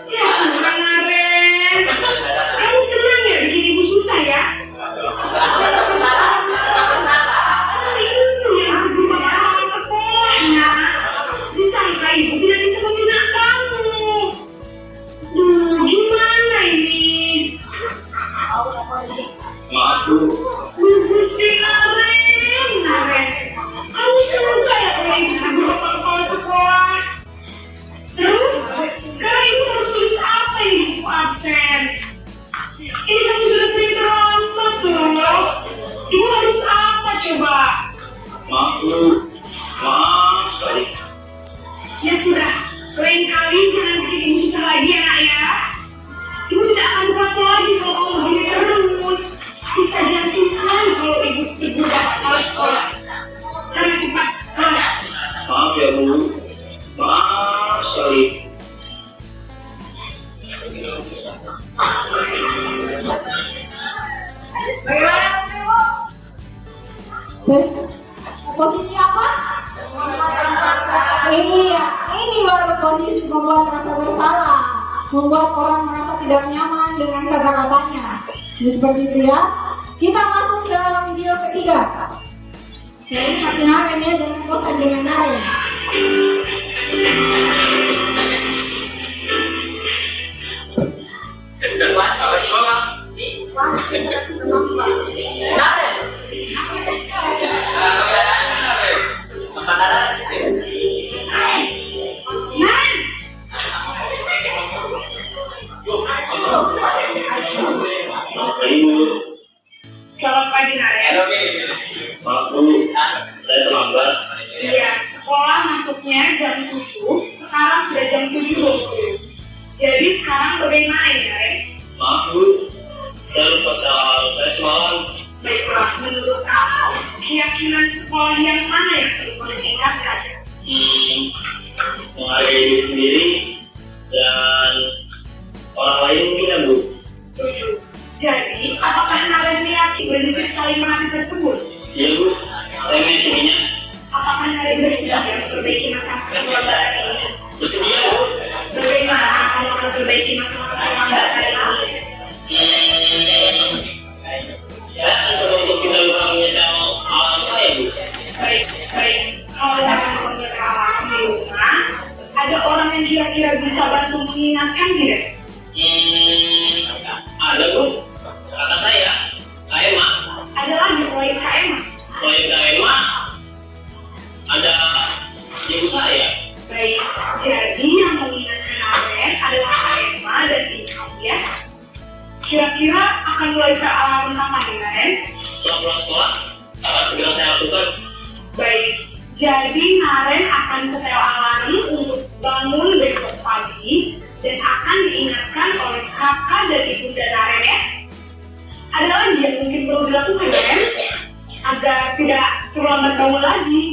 Ya Tuhan, Naren, kamu senang ya bikin ibu susah ya? Hari ini yang ibu bawa sekolah, nak. Disangka ibu tidak bisa membina kamu. Duh, gimana ini? Maaf Bu. Gusti Naren, kamu senang gak ya kalau ibu tegur bapak kepala sekolah? Terus, sekarang ibu harus tulis apa ini di buku absen? Ini kamu sudah sering terlambat loh. Ibu harus apa coba? Maaf Bu. Maaf sekali. Ya sudah, lain kali jangan bikin ibu susah lagi ya nak ya. Ibu tidak akan kuat lagi kalau kamu begini terus. Bisa jantungan kalau ibu tegur bapak kepala sekolah. Sana cepat, kelas. Maaf ya Bu. Maaf sekali. Terus posisi apa? Iya, ini baru posisi membuat rasa bersalah, membuat orang merasa tidak nyaman dengan kata-katanya. Jadi seperti itu ya. Kita masuk ke video ketiga. Jadi kasih Naren ya, jangan bosan dengan Naren. Sekolah. Ibu. Selamat pagi Naren. Maaf Bu. Saya terlambat. Iya, sekolah masuknya jam 7, sekarang sudah jam 7.20. Jadi sekarang bagaimana ya Naren? Maaf Bu. Saya lupa saya semalam. Baiklah, menurut kamu, keyakinan sekolah yang mana yang perlu ditingkatkan? Menghargai diri sendiri dan orang lain mungkin ya Bu. Setuju. Jadi, apakah Naren meyakini prinsip saling mengerti tersebut? Iya Bu, saya meyakininya. Apakah Naren bersedia memperbaiki masalah keterlambatan ini? Bersedia Bu. Bagaimana kamu akan memperbaiki masalah keterlambatan ini? Saya akan coba untuk kita lupa menyetel alarm saya Bu. Baik. Kalau Naren menyetel alarm di rumah, ada orang yang kira-kira bisa bantu mengingatkan tidak? Ada Bu. Kata saya, Kak Emma. Ada lagi selain Kak Emma? Selain Kak Emma, ada ibu saya. Baik, jadi yang mengingatkan Naren adalah Kak Emma dan ibu kamu ya. Kira-kira akan mulai alarm kapan ya Naren? Setelah pulang sekolah, akan segera saya lakukan. Baik, jadi Naren akan setel alarm untuk bangun besok pagi dan akan diingatkan oleh kakak dan ibunda Naren ya. Ada lagi yang mungkin perlu dilakukan Naren agar tidak terlambat bangun lagi?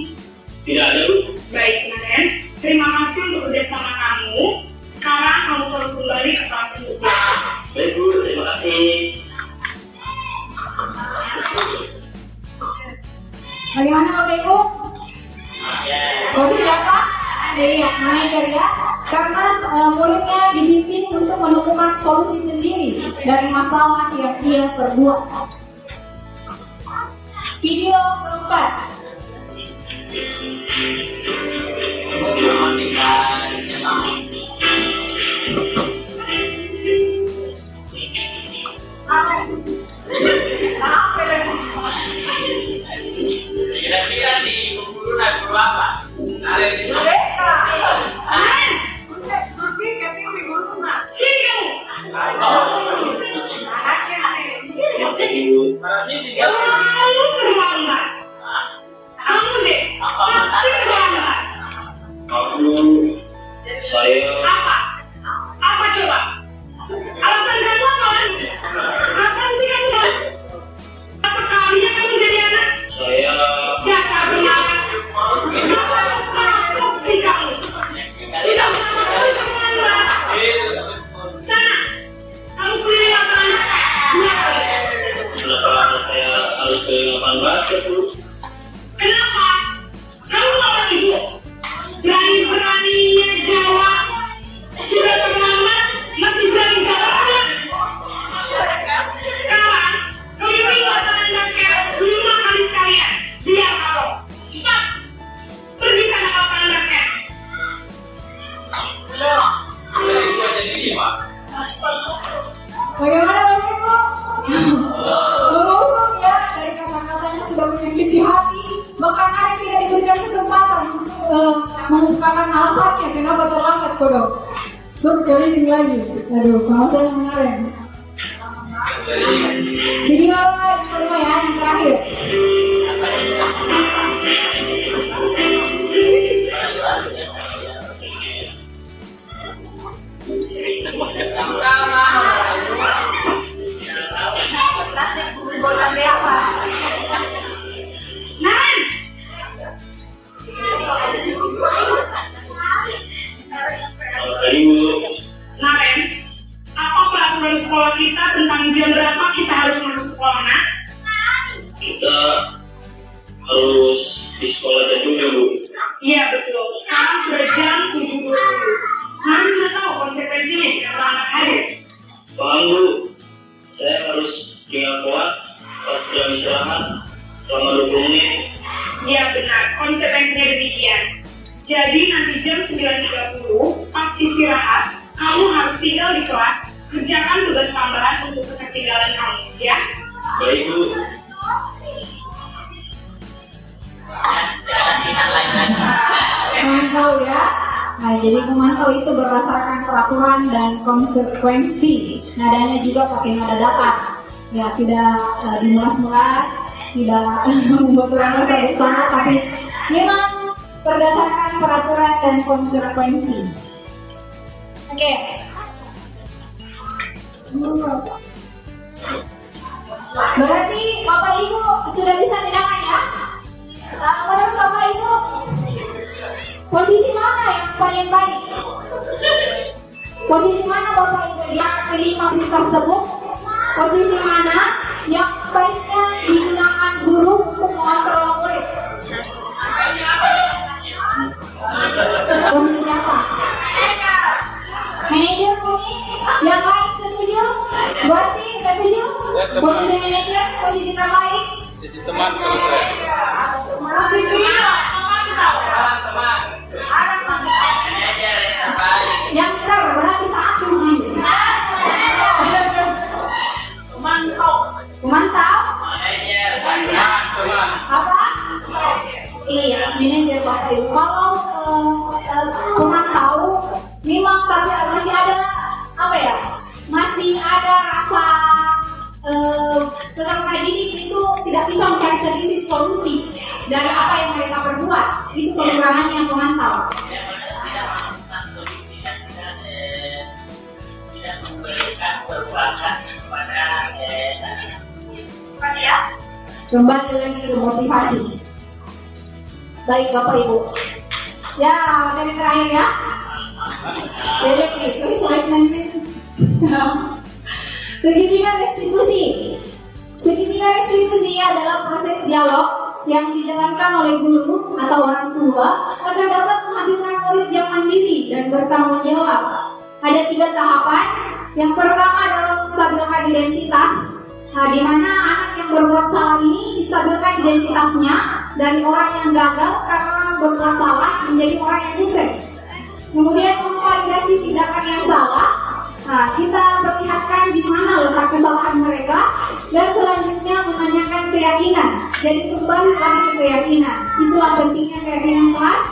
Tidak ada Bu. Baik Naren, Terima kasih untuk kerjasama kamu. Sekarang kamu perlu kembali ke kelas untuk belajar. Baik Bu, terima kasih. Bagaimana Bapak Ibu? Posisi apa? Iya, manajer ya. Karena muridnya dibimbing untuk menemukan solusi sendiri dari masalah yang ia perbuat. Video keempat. Kira-kira di guru dan guru apa? Kalian itu? Sini kamu. Selalu terlambat. Kamu deh, pasti terlambat. Aku, saya Apa? Apa coba? Alasan kamu apa? Kapan sih kamu? Sekalinya kamu jadi anak. saya Dasar pemalas. Kapok sih kamu. Sudah melakukan terlambat. Sana, kamu kuliah lapangan basket 2 kali. kenapa saya harus ke lapangan basket Bu? Kenapa? Kamu lawan ibu. Berani-beraninya jawab. Sudah terlambat, masih berani jawab kan? Sekarang, keliling lapangan basket 5 kali sekalian. Biar kapok. Cepat. Pergi sana ke lapangan basket. Dari 2 jadi 5. Bagaimana Bapak Ibu? Ngomong ya, dari kata-katanya sudah menyakiti hati. Bahkan ada yang tidak diberikan kesempatan untuk mengungkapkan alasannya kenapa terlambat kodok. Suruh keliling lagi. Aduh, pengawasan kemarin. Video yang kelima ya, yang terakhir. Nan! Selamat pagi Bu. Naren, apa peraturan sekolah kita tentang jam berapa kita harus masuk sekolah, Nak? Kita harus di sekolah jam 7 Bu. Iya betul, sekarang sudah jam 7.20. Naren sudah tahu konsekuensinya jika terlambat hadir. Paham Bu, saya harus tinggal kelas pas jam istirahat selama 20 menit. Iya benar, konsekuensinya demikian. Jadi nanti jam 9.30 pas istirahat, kamu harus tinggal di kelas, kerjakan tugas tambahan untuk ketertinggalan kamu, ya? Baik Bu. Memantau ya. Nah, jadi memantau itu berdasarkan peraturan dan konsekuensi. Nadanya juga pakai nada datar. Ya, tidak dimulas-mulas, tidak membuat orang rasa bersalah, tapi memang berdasarkan peraturan dan konsekuensi. Oke. Berarti Bapak Ibu sudah bisa bedakan ya? Menurut Bapak Ibu, posisi mana yang paling baik? Posisi mana Bapak Ibu di angka kelima tersebut? Posisi mana yang baiknya digunakan guru untuk mengontrol murid? Posisi apa? Manajer kuning? Yang lain setuju? Bu Asti setuju? Posisi manajer, posisi terbaik? Sisi teman kalau saya. Yang benar berarti 1 Ji. Memantau? Teman. Apa? Iya, manajer Bapak Ibu. Kalau pemantau, memang tapi masih ada apa ya? Masih ada rasa peserta didik itu tidak bisa mencari sendiri solusi dari apa yang mereka perbuat. Itu kekurangannya pemantau. Kembali lagi ke motivasi. Baik Bapak Ibu. Ya, materi terakhir ya. DDP, oke slide nanti. Segitiga restitusi. Segitiga restitusi adalah proses dialog yang dijalankan oleh guru atau orang tua agar dapat menghasilkan murid yang mandiri dan bertanggung jawab. Ada 3 tahapan. Yang pertama adalah menstabilkan identitas, di mana anak yang berbuat salah ini distabilkan identitasnya dari orang yang gagal karena berbuat salah menjadi orang yang sukses. Kemudian memvalidasi tindakan yang salah. Kita perlihatkan di mana letak kesalahan mereka, dan selanjutnya menanyakan keyakinan. Jadi kembali lagi ke keyakinan. Itulah pentingnya keyakinan kelas,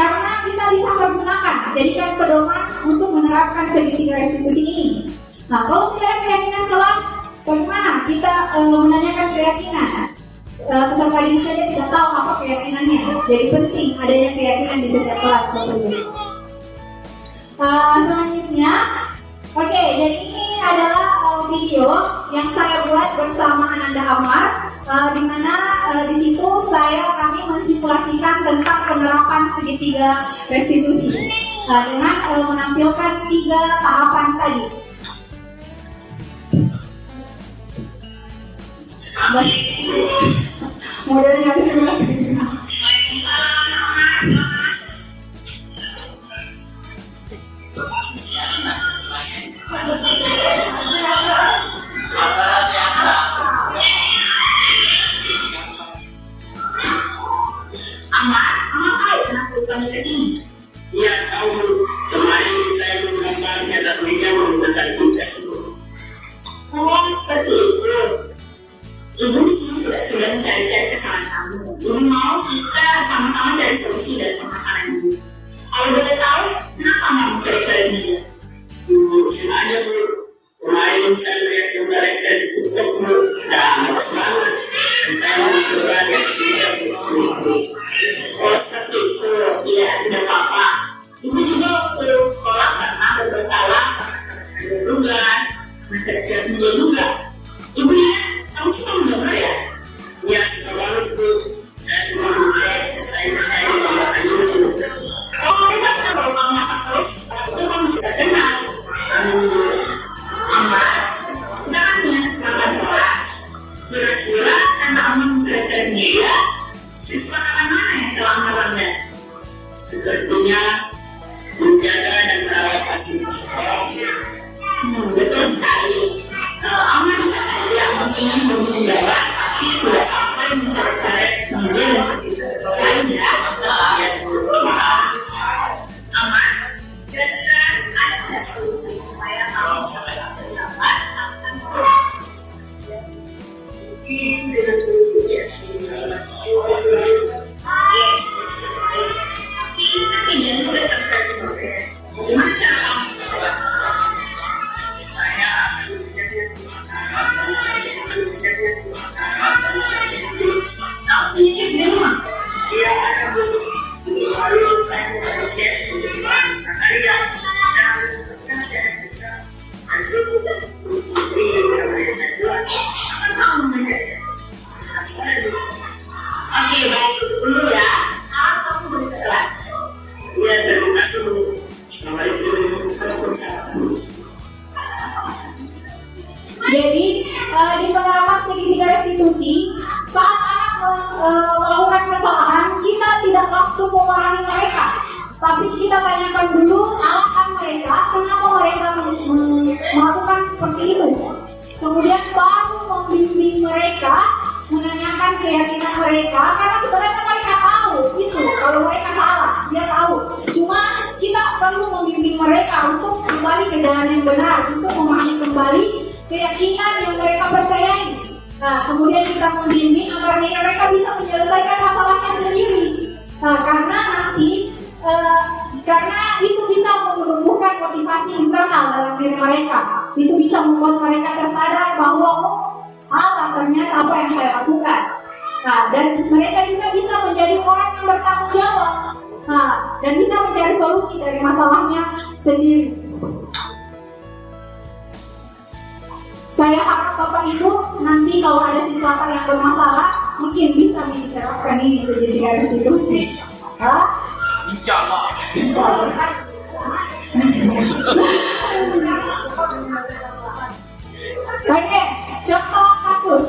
karena kita bisa pergunakan, jadikan pedoman untuk menerapkan segitiga restitusi ini. Nah, kalau tidak ada keyakinan kelas, bagaimana kita menanyakan keyakinan? Peserta didik saja tidak tahu apa keyakinannya. Jadi penting adanya keyakinan di setiap kelas. Selanjutnya, oke, jadi ini adalah video yang saya buat bersama Ananda Amar, di mana di situ kami mensimulasikan tentang penerapan segitiga restitusi dengan menampilkan 3 tahapan tadi. Modelnya Amar tahu kenapa bukannya kesini? Ya tahu, kemarin saya menggambar di atas meja menggunakan tugas itu. Oh, seperti itu. Ibu di sini tidak sedang mencari-cari kesalahan kamu. Ibu mau kita sama-sama cari solusi dari permasalahan ini. Kalau boleh tahu, kenapa mau mencari-cari dia? Sengaja Bu, kemarin saya lihat gambar lekter di TikTok Bu, bagus banget. Dan saya mau coba di atas meja Bu. Oh, seperti itu. Iya, tidak apa-apa. Ibu juga waktu sekolah pernah berbuat salah, ada tugas, mencari-cari dia juga. Ibu lihat, kamu suka menggambar ya? Ya suka banget Bu, saya semua melihat desain-desain gambaran ini Bu. Oh, hebat kan kalau kamu masak terus, itu kamu bisa terkenal. Amar, kita kan punya kesempatan kelas. Kira-kira karena Amar mencari-cari dia, kesempatan mana yang telah melanggar? Sepertinya menjaga dan merawat fasilitas sekolah. Betul sekali. Amar bisa saja ingin menggambar, tapi tidak sampai mencoret-coret media dan fasilitas sekolah lainnya. Ya Bu, maaf. Amar, kira-kira ada tidak solusi supaya kamu bisa bergambar akan mungkin dengan guru biasa yes, tapi kan medianya udah tercoret-coret. Bagaimana cara kamu bisa berhasil? Saya akan menjadi Kamu punya cek di rumah? Iya ada Bu. Lalu saya mau bercek kalian dan sepertinya masih ada sisa. Dan cukup bukti yang saya buat. Akan kamu mengajarnya? Sebentar saya dulu. Oke, baik dulu ya. Sekarang kamu boleh ke kelas. Iya terima kasih Bu. Assalamualaikum. Waalaikumsalam. Jadi di penerapan segitiga restitusi, saat anak melakukan kesalahan, kita tidak langsung memarahi mereka, tapi kita tanyakan dulu alasan mereka, kenapa mereka melakukan seperti itu. Kemudian baru membimbing mereka, menanyakan keyakinan mereka, karena sebenarnya mereka tahu itu kalau mereka salah, dia tahu. Cuma kita perlu membimbing mereka untuk kembali ke jalan yang benar, untuk memahami kembali keyakinan yang mereka percayai. Nah, kemudian kita membimbing agar mereka bisa menyelesaikan masalahnya sendiri. Karena nanti karena itu bisa menumbuhkan motivasi internal dalam diri mereka. Itu bisa membuat mereka tersadar bahwa salah ternyata apa yang saya lakukan. Nah, dan mereka juga bisa menjadi orang yang bertanggung jawab. Nah, dan bisa mencari solusi dari masalahnya sendiri. Saya harap Bapak Ibu nanti kalau ada siswa yang bermasalah mungkin bisa diterapkan ini segitiga restitusi. Insya Allah. Oke, contoh kasus.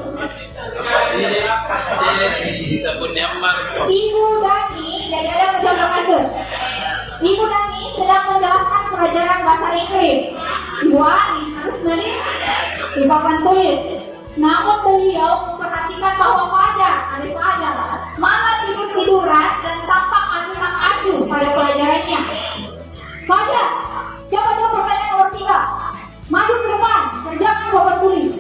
Sabun Myanmar. Ibu Dani, jadi ada contoh kasus. Ibu Dani sedang menjelaskan pelajaran bahasa Inggris. Ibu Ani harus nanti di papan tulis. Namun beliau memperhatikan bahwa adik Fajar, mama tidur-tiduran dan tampak acuh-acuh pada pelajarannya. Fajar, coba jawab pertanyaan nomor 3. Maju ke depan, kerjakan papan tulis.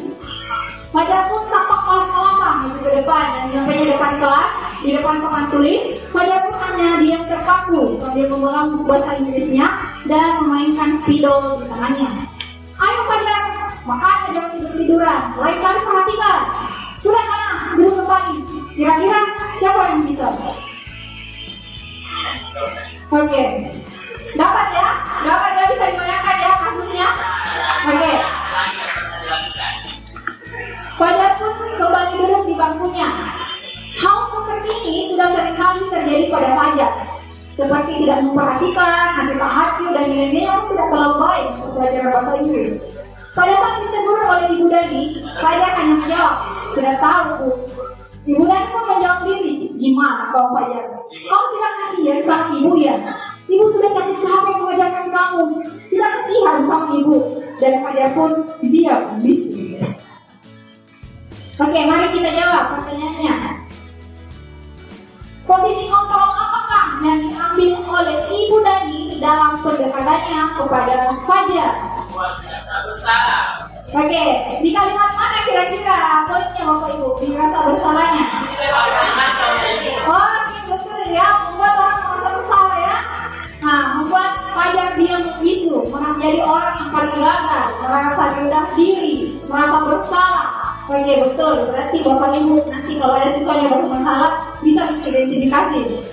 Fajar pun tampak malas-malasan maju ke depan dan sampainya depan kelas, di depan papan tulis, Fajar pun hanya diam terpaku sambil memegang buku bahasa Inggrisnya dan memainkan spidol di tangannya. Ayo Fajar, makanya jangan tidur-tiduran, lain kali perhatikan. Sudah sana, duduk kembali. Kira-kira siapa yang bisa? Oke. Dapat ya? Bisa dibayangkan ya kasusnya? Oke. Fajar pun kembali duduk di bangkunya. Hal seperti ini sudah seringkali terjadi pada Fajar. Seperti tidak memperhatikan, hakikat hati dan nilai-nilai pun tidak terlalu baik untuk pelajaran bahasa Inggris. Pada saat ditegur oleh Ibu Dani, Fajar hanya menjawab, tidak tahu Bu. Ibu Dani pun menjawab diri, gimana kau Fajar? Kamu tidak kasihan sama ibu ya? Ibu sudah capek-capek mengajarkan kamu, tidak kasihan sama ibu. Dan Fajar pun diam bisu. Oke, mari kita jawab pertanyaannya. Posisi kontrol apakah yang diambil oleh Ibu Dani dalam pendekatannya kepada Fajar? Oke, di kalimat mana kira-kira poinnya Bapak Ibu? Dirasa bersalahnya? Oke, betul ya, membuat orang merasa bersalah ya. Nah, membuat Fajar diam bisu, menjadi orang yang paling gagal, merasa rendah diri, merasa bersalah. Oke, betul. Berarti Bapak Ibu nanti kalau ada siswanya bermasalah bisa identifikasi,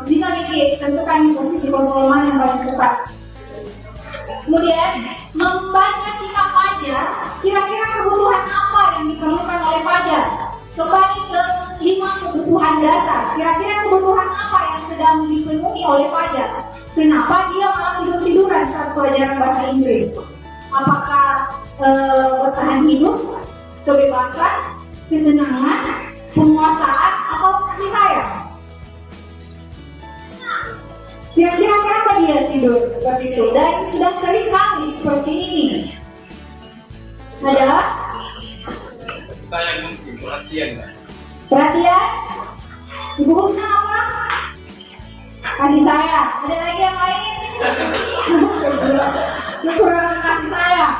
bisa tentukan posisi kontrol mana yang paling tepat. Kemudian membaca sikap Fajar, kira-kira kebutuhan apa yang diperlukan oleh Fajar? Kembali ke 5 kebutuhan dasar. Kira-kira kebutuhan apa yang sedang dipenuhi oleh Fajar? Kenapa dia malah tidur-tiduran saat pelajaran bahasa Inggris? Apakah bertahan hidup, kebebasan, kesenangan, penguasaan, atau kasih sayang? Kira-kira kenapa dia tidur seperti itu? Dan sudah sering kali seperti ini. Adalah Sayang mungkin, perhatian. perhatian. Ibu Husna apa? Kasih sayang. Ada lagi yang lain? Kekurangan kasih sayang.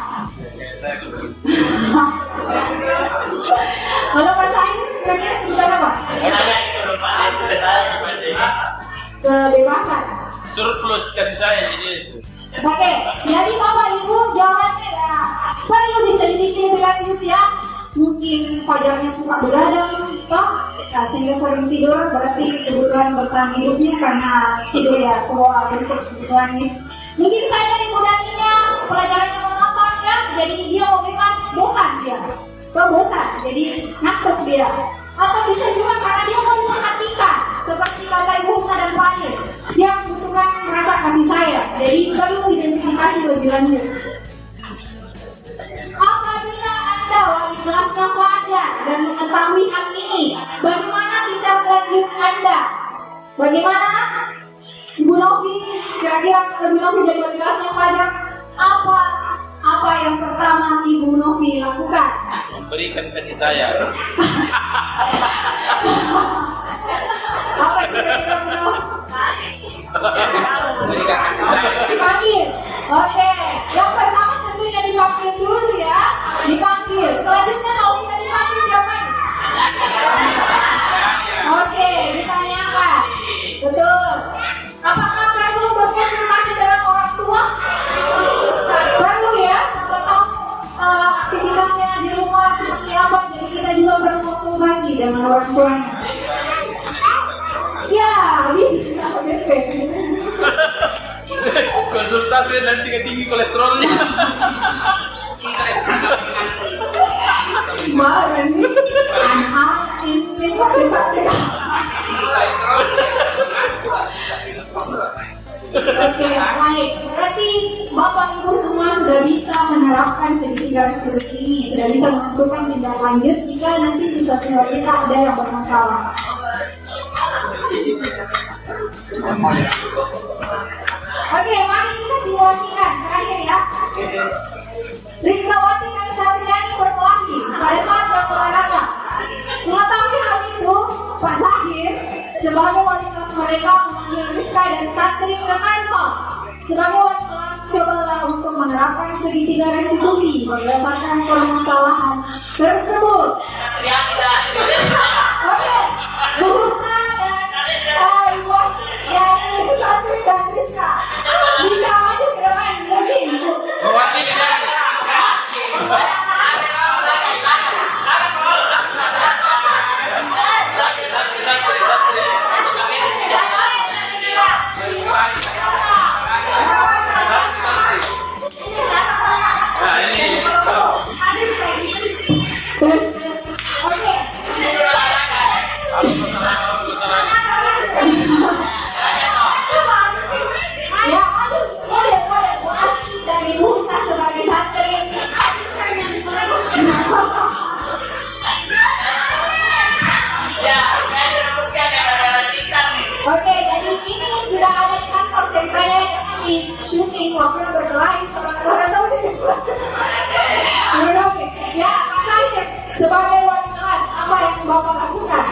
Kalau Pak Sayur, kira-kira kebutuhan apa? Kebebasan. Surplus kasih sayang jadi itu. Oke, jadi Bapak Ibu jawabannya ya perlu diselidiki lebih lanjut ya. Mungkin Fajarnya suka begadang, toh, sehingga sering tidur, berarti kebutuhan bertahan hidupnya karena tidur ya semua bentuk kebutuhan ini. Mungkin saya Ibu Daninya pelajarannya monoton ya, jadi dia mau bebas, bosan dia, bosan, jadi ngantuk dia. Atau bisa juga karena dia mau diperhatikan, seperti kata Ibu Husa dan Pak Air, dia membutuhkan rasa kasih sayang, jadi perlu identifikasi lebih lanjut. Apabila Anda wali kelasnya Fajar dan mengetahui hal ini, bagaimana tindak lanjut Anda? Bagaimana Ibu Novi, kira-kira Ibu Novi jadi wali kelasnya Fajar, apa yang pertama Ibu Novi lakukan? Memberikan kasih sayang. Apa itu kira-kira Bu Novi? Memberikan kasih sayang. Dipanggil. Oke, yang pertama tentunya dipanggil dulu ya. Dipanggil. Selanjutnya kalau sudah dipanggil jawaban. Oke, ditanyakan. Betul. Apakah perlu berkonsultasi dengan orang tua? Perlu ya. Siapa tahu aktivitasnya di rumah seperti apa. Jadi kita juga berkonsultasi dengan orang tuanya. Ya, bisa. Konsultasi nanti tinggi kolesterolnya. Kemarin anak ini pakai segitiga restitusi ini sudah bisa menentukan tindak lanjut jika nanti siswa-siswa kita ada yang bermasalah. Oke, mari kita simulasikan terakhir ya. Rizkawati dan Satriani berkelahi pada saat jam olahraga. Mengetahui hal itu, Pak Zahir sebagai wali kelas mereka memanggil Rizka dan Satri ke kantor. Sebagai wali kelas, cobalah untuk menerapkan segitiga restitusi berdasarkan permasalahan tersebut. Oke, Bu Husna dan Bu Asti dan Satri dan Rizka bisa maju ke depan mungkin. Oke. Ya, maju. Boleh. Bu Asti dan Ibu Husna sebagai Satri. Oke, jadi ini sudah ada di kantor ceritanya, jangan di syuting waktu berkelahi. Oke, ya Pak Syahid sebagai wali kelas apa yang Bapak lakukan?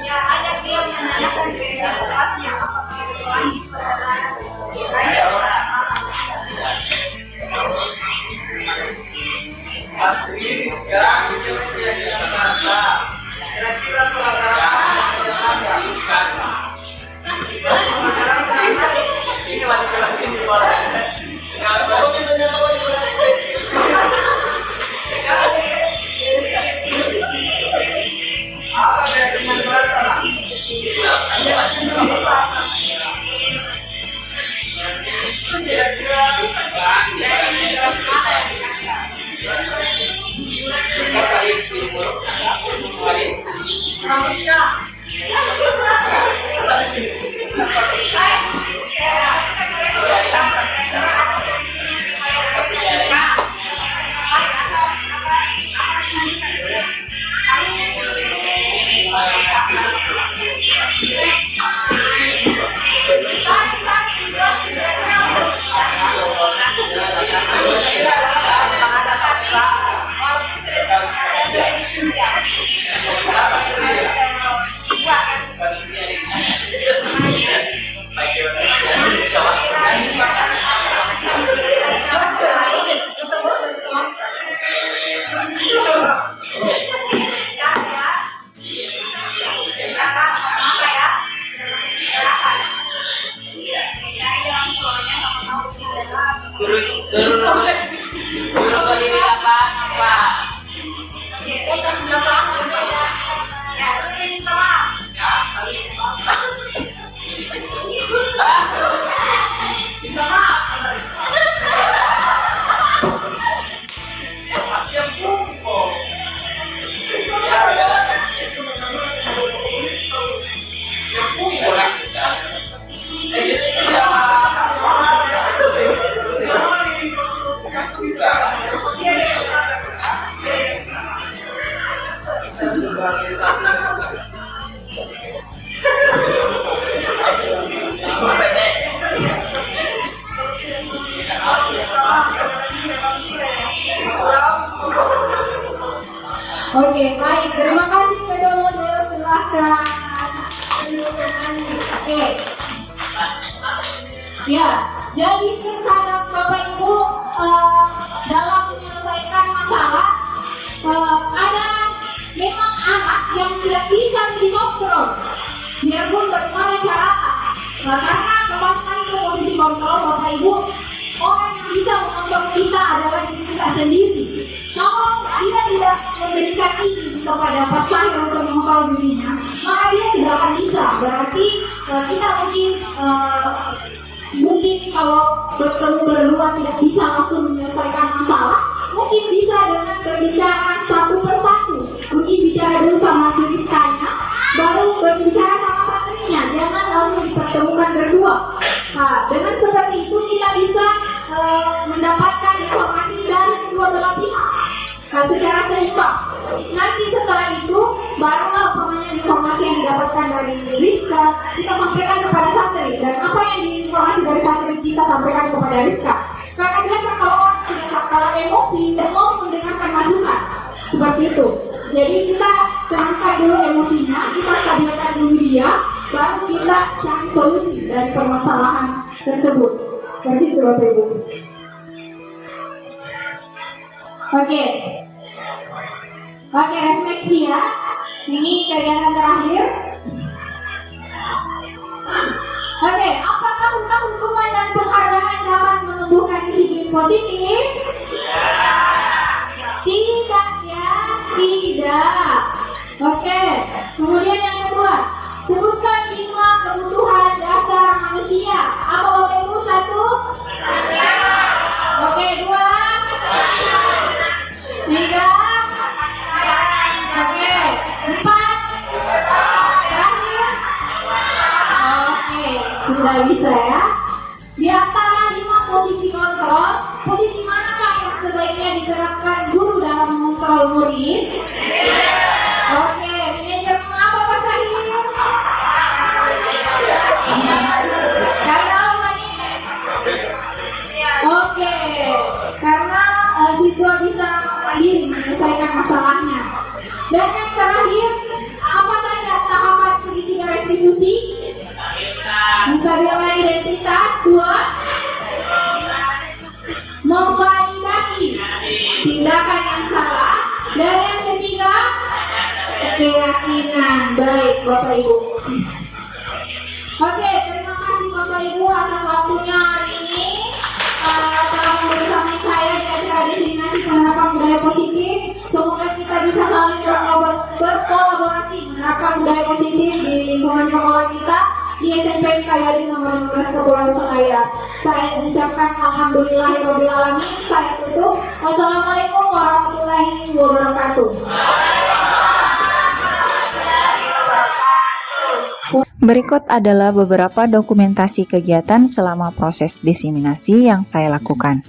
Ya, ada dia menanyakan ke kelasnya apakah berkelahi kira-kira pelanggaran ini laki-laki di luar. Coba kita nyawa apa yang dengan berat kira-kira Suruh berdiri apa? Oke, baik. Terima kasih kedua model. Silahkan duduk kembali. Oke. Ya, jadi terkadang Bapak Ibu dalam menyelesaikan masalah ada memang anak yang tidak bisa dikontrol. Biarpun bagaimana caranya. Karena kembali ke posisi kontrol Bapak Ibu, orang yang bisa mengontrol kita adalah diri kita sendiri. Kalau dia tidak memberikan izin kepada pesaing untuk mengontrol dirinya, maka dia tidak akan bisa. Berarti kita mungkin kalau bertemu berdua tidak bisa langsung menyelesaikan masalah, mungkin bisa dengan berbicara satu persatu. Mungkin bicara dulu sama si Rizkanya, baru berbicara sama santrinya. Jangan langsung dipertemukan berdua. Nah, dengan seperti itu kita bisa mendapatkan informasi dari kedua belah pihak secara seimbang. Nanti setelah itu barulah umpamanya informasi yang didapatkan dari Rizka kita sampaikan kepada santri, dan apa yang informasi dari santri kita sampaikan kepada Rizka. Karena biasa kalau orang sudah terkala emosi mau mendengarkan masukan seperti itu. Jadi kita tenangkan dulu emosinya, kita stabilkan dulu dia, baru kita cari solusi dari permasalahan tersebut. Seperti itu Bapak Ibu. Oke, refleksi ya. Ini kegiatan terakhir. Oke, apakah hukuman dan penghargaan dapat menumbuhkan disiplin positif? Tidak ya, tidak. Oke, kemudian yang kedua, sebutkan 5 kebutuhan dasar manusia. Apa Bapak Ibu? 1. Oke, 2. 3. Oke, 4. Terakhir. Oke, sudah bisa ya. Di antara 5 posisi kontrol, posisi manakah yang sebaiknya diterapkan guru dalam mengontrol murid? Oke, manajer mengapa Pak Sahir? Karena apa nih? Oke, karena siswa bisa mandiri menyelesaikan masalahnya. Dan yang terakhir, apa saja tahapan segitiga restitusi? Menstabilkan identitas. 2. Memvalidasi tindakan yang salah. Dan yang ketiga, keyakinan. Baik Bapak Ibu. Oke, terima kasih Bapak Ibu atas waktunya hari ini telah bersama saya di acara Destinasi Penerapan Budaya Positif. Semoga kita bisa saling berkolaborasi menerapkan budaya positif di lingkungan sekolah kita di SMP Kayadi nomor 15 Kepulauan Selayar. Saya ucapkan alhamdulillahirobbilalamin. Saya tutup. Wassalamualaikum warahmatullahi wabarakatuh. Berikut adalah beberapa dokumentasi kegiatan selama proses diseminasi yang saya lakukan.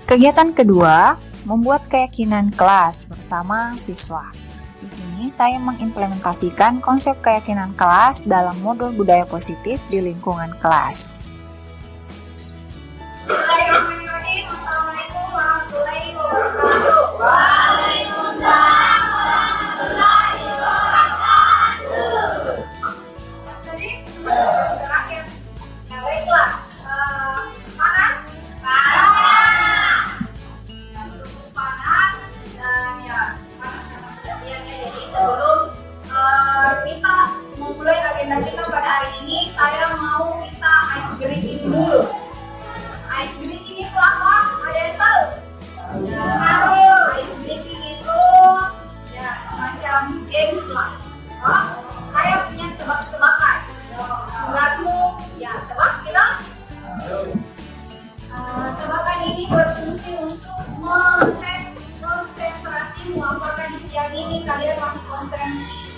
Kegiatan kedua, membuat keyakinan kelas bersama siswa. Di sini saya mengimplementasikan konsep keyakinan kelas dalam modul budaya positif di lingkungan kelas. Bismillahirrahmanirrahim.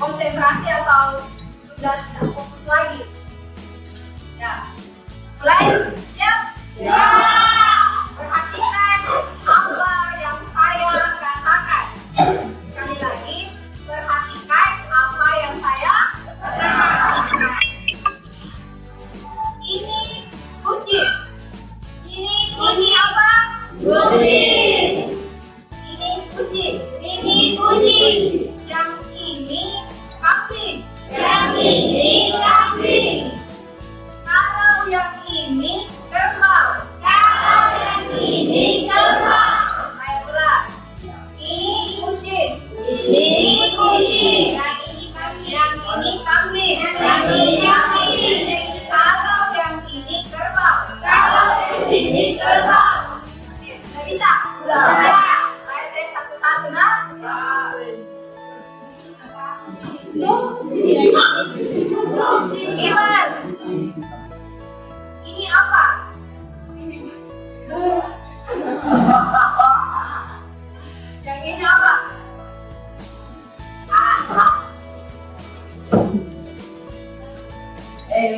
konsentrasi atau sudah tidak fokus lagi? Ya, mulai. Siap? Ya. Perhatikan apa yang saya katakan. Sekali lagi, perhatikan apa yang saya katakan. Ini kucing. Ini apa? Kucing. Ini kucing. Ini kucing. Yang ini kambing. Yang ini kambing. Kalau yang ini kerbau. Kalau yang ini kerbau. Saya ulang. Ini kucing. Ini kucing. Yang ini kambing. Yang ini kambing. Yang ini kambing. Kalau yang ini kerbau. Kalau yang ini kerbau. Oke, sudah bisa? Sudah. Saya tes satu-satu, nah. Iwan, ini apa? Yang ini apa?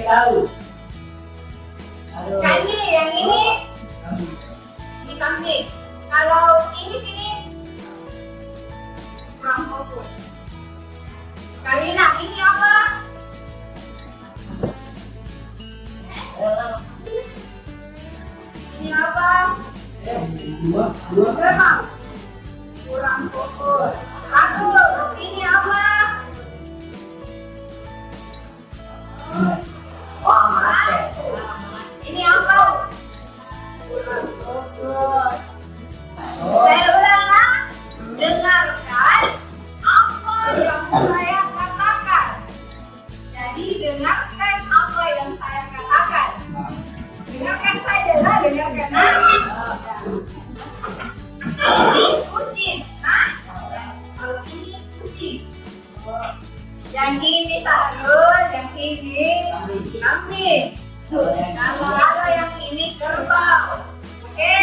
Tahu. Kandi, yang ini kambing. Kalau ini kurang fokus. Karina, ini apa? Ini apa? Berapa? Kurang fokus. Bagus. Ini apa? Ini apa? Kurang fokus. Saya ulang, nah. Dengarkan apa yang saya katakan. Jadi dengarkan apa yang saya katakan. Dengarkan saja, nah. Dengarkan, nah. Ini kucing, nah. Kalau ini kucing. Yang ini Sahrul, yang ini kambing. Kalau yang ini kerbau. Oke?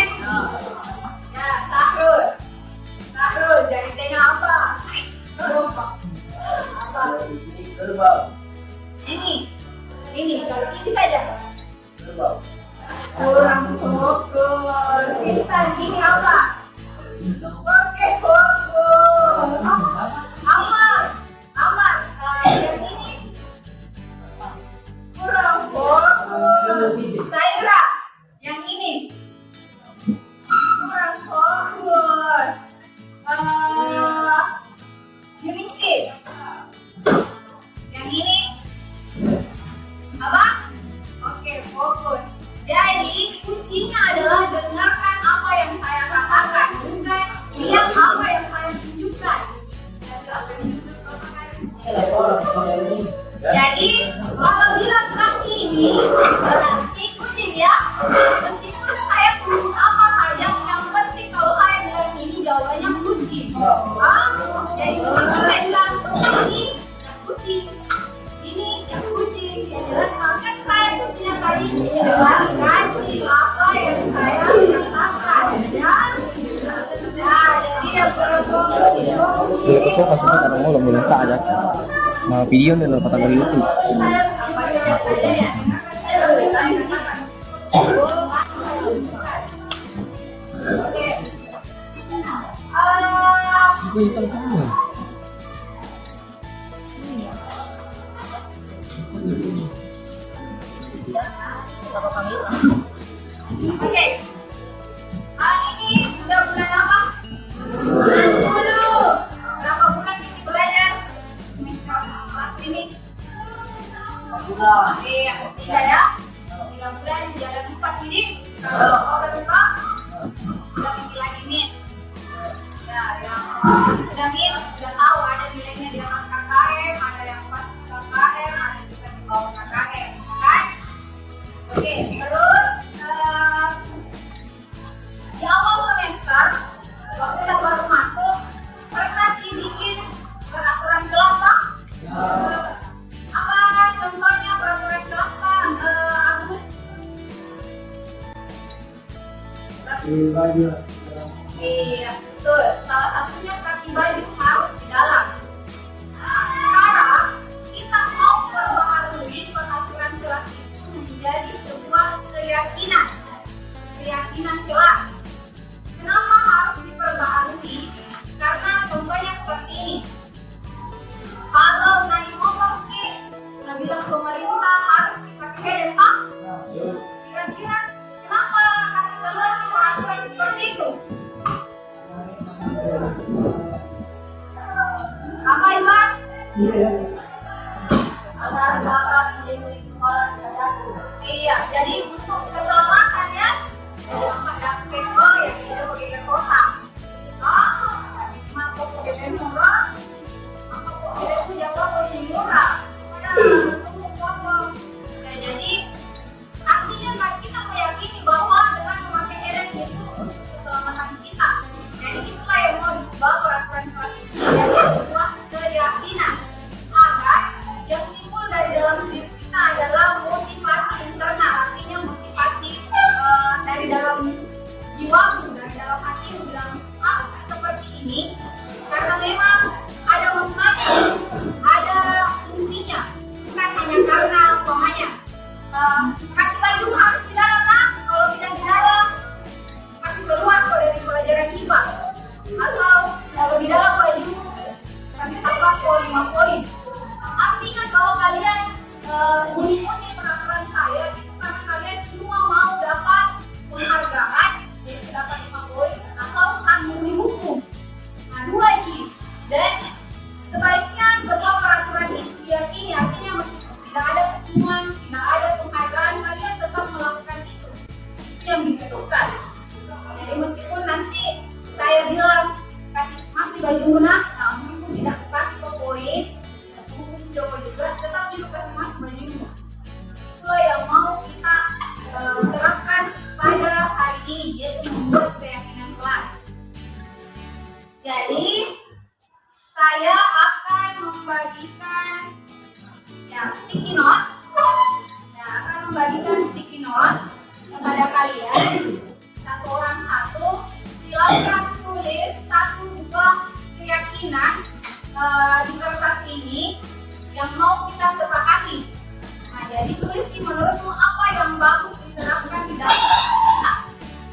Ya, Sahrul. Sahrul, jadi tanya apa? Apa? Kerbau. Ini, kalau ini saja. Kerbau. Kurang fokus. Ini apa? Oke, fokus. Amar. Yang ini kurang fokus. Saira, yang ini kurang fokus. Yuningsih, yang ini apa? Oke, fokus. Jadi kuncinya adalah dengarkan apa yang saya katakan, bukan lihat apa yang saya tunjukkan. Ya, silakan duduk, jadi kalau bilang kaki ini berarti kucing ya. Meskipun saya tunjuk apa saja, yang penting kalau saya bilang ini jawabannya kucing. Jadi begitu saya bilang ini yang kucing, ini yang kucing. Yang jelas makan saya kucingnya tadi dengarkan apa yang saya katakan ya. Nah, jadi yang berfokus Itu saya kasih tahu orang mau belum sah aja. Nah, video nih lo kata dari YouTube. Itu hitam kamu. Oke. Ini sudah bulan apa? Bulan 10. Berapa bulan kita belajar? Semester 4 ini. Iya, 3 ya. 3 bulan jalan 4 ini. Kalau kau berubah, sudah mungkin lagi min. Ya, yang sudah min, sudah tahu ada nilainya di atas KKM, ada yang pas KKM, ada juga di bawah KKM, kan? Oke, terus di awal semester waktu kita baru masuk pernah dibikin peraturan kelas tak? Apa contohnya peraturan kelas tak, Agus? Iya, betul. Salah satunya kaki baju harus di dalam. Nah, sekarang keyakinan kelas. Kenapa harus diperbaharui? Karena contohnya seperti ini. Kalau naik motor udah bilang pemerintah harus dipakai helm, Pak. Kira-kira kenapa kasih keluar peraturan seperti itu? Apa Iwan? Agar dapat melindungi kepala dadaku. Iya, jadi untuk keselamatannya ada peko yang tidak pakai kota. Maka pakai murah. Tidak punya apa murah. Nah, jadi artinya kita meyakini bahwa dengan memakai helm itu untuk keselamatan kita. Jadi itulah yang mau diubah peraturan kelas itu menjadi sebuah keyakinan agar yang timbul dari dalam diri kita adalah motivasi internal, artinya motivasi dari dalam jiwamu, dari dalam hatimu bilang harus seperti ini karena memang ada maknanya, ada fungsinya, bukan hanya karena umpamanya kasih baju harus di dalam, nah kalau tidak di dalam kasih keluar kalau dari pelajaran IPA, atau kalau di dalam baju kasih tambah 5 poin. Artinya kalau kalian mengikuti peraturan saya itu karena kalian semua mau dapat penghargaan, yaitu dapat 5 poin atau tanggung di hukum. Nah, dua ini. Dan sebaiknya sebuah peraturan itu diyakini, artinya meskipun tidak ada hukuman, tidak ada penghargaan, kalian tetap melakukan itu. Itu yang dibutuhkan. Jadi meskipun nanti saya bilang masih baju munah, nah meskipun tidak kasih poin, hukum Joko juga tetap juga kasih masuk baju munah. Itulah yang mau kita terapkan pada hari ini, yaitu membuat keyakinan kelas. Jadi saya akan membagikan sticky note. Akan membagikan sticky note kepada kalian. Satu orang satu. Silakan tulis satu buah keyakinan di kertas ini yang mau kita sepakati. Nah, jadi tulis menurutmu apa yang bagus diterapkan di dalam kelas kita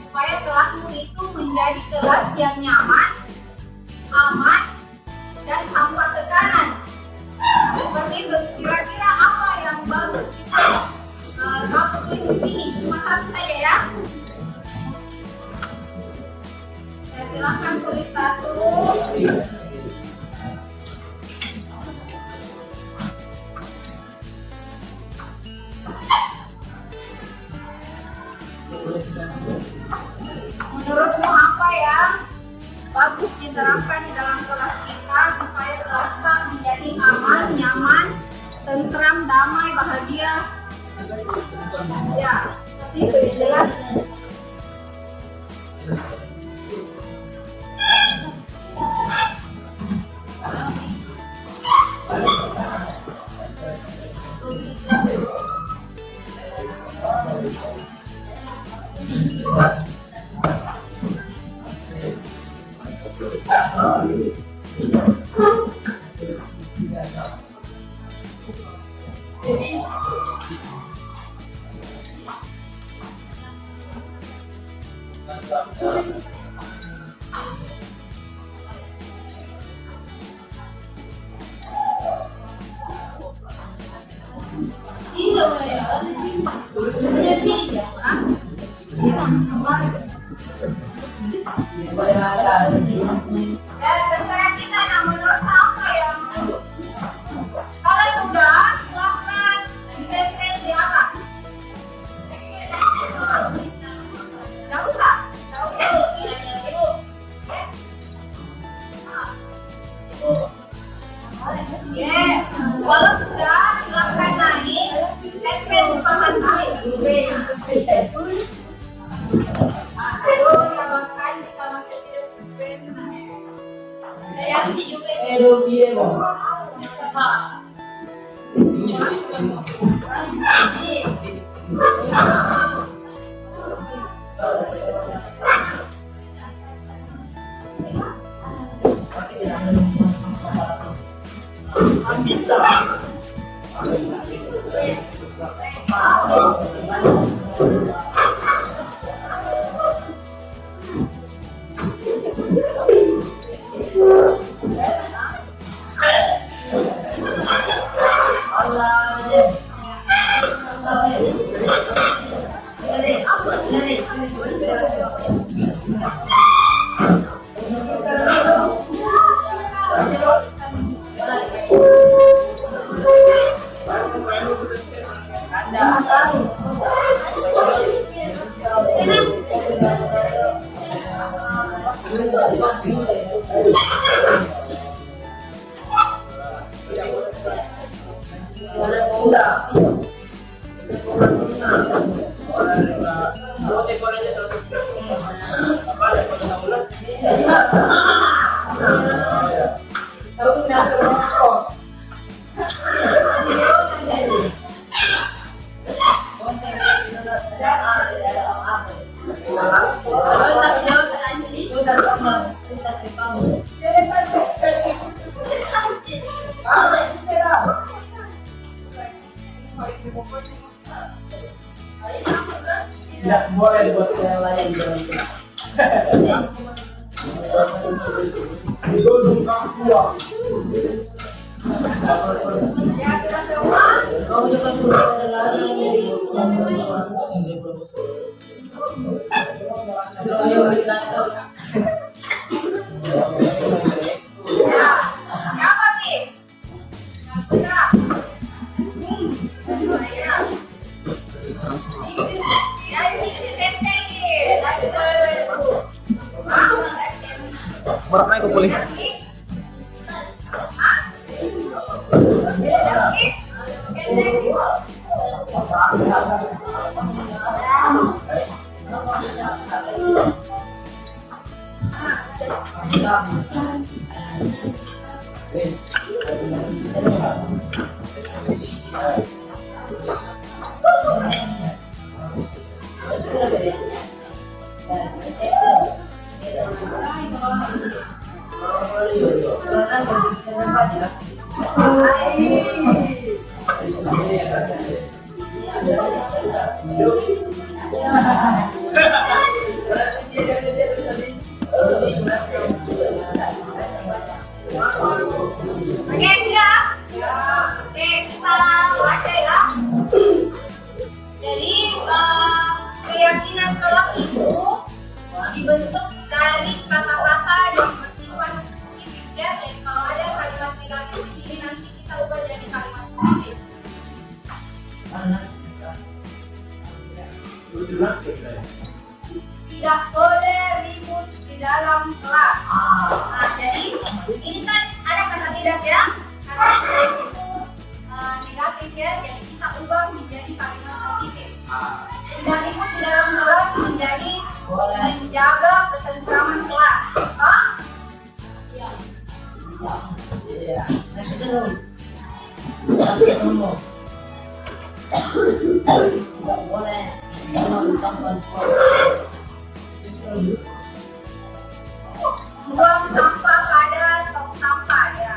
supaya kelasmu itu menjadi kelas yang nyaman, aman, dan tanpa tekanan. Seperti itu. Kira-kira apa yang bagus kita kamu tulis di sini? Cuma satu saja ya. Ya, silahkan tulis satu. Menurutmu apa yang bagus diterapkan di dalam kelas kita supaya kelas kita menjadi aman, nyaman, tentram, damai, bahagia? Ya, itu jelas. Ya, terserah kita yang menurut apa yang kalau sudah silahkan ditempel di atas. Nggak usah Ibu. Ya, kalau sudah silahkan naik, tempel di papan saya. Aduh, ya makan jika masih tidak benar. Yang ini juga. Tidak boleh buat yang lain dalam Merak naik ke pulih. Oke, siap? Oke, kita baca ya. Jadi, keyakinan kelas itu dibentuk dari kata-kata yang bersifat positif ya. Jadi kalau ada kalimat negatif di sini nanti kita ubah jadi kalimat positif. Tidak boleh ribut di dalam kelas. Nah, jadi ini kan ada kata tidak ya. Kata tidak itu negatif ya. Jadi kita ubah menjadi kalimat positif. Tidak ribut di dalam kelas menjadi menjaga ketentraman kelas. Hah? Buang sampah pada tong sampah ya.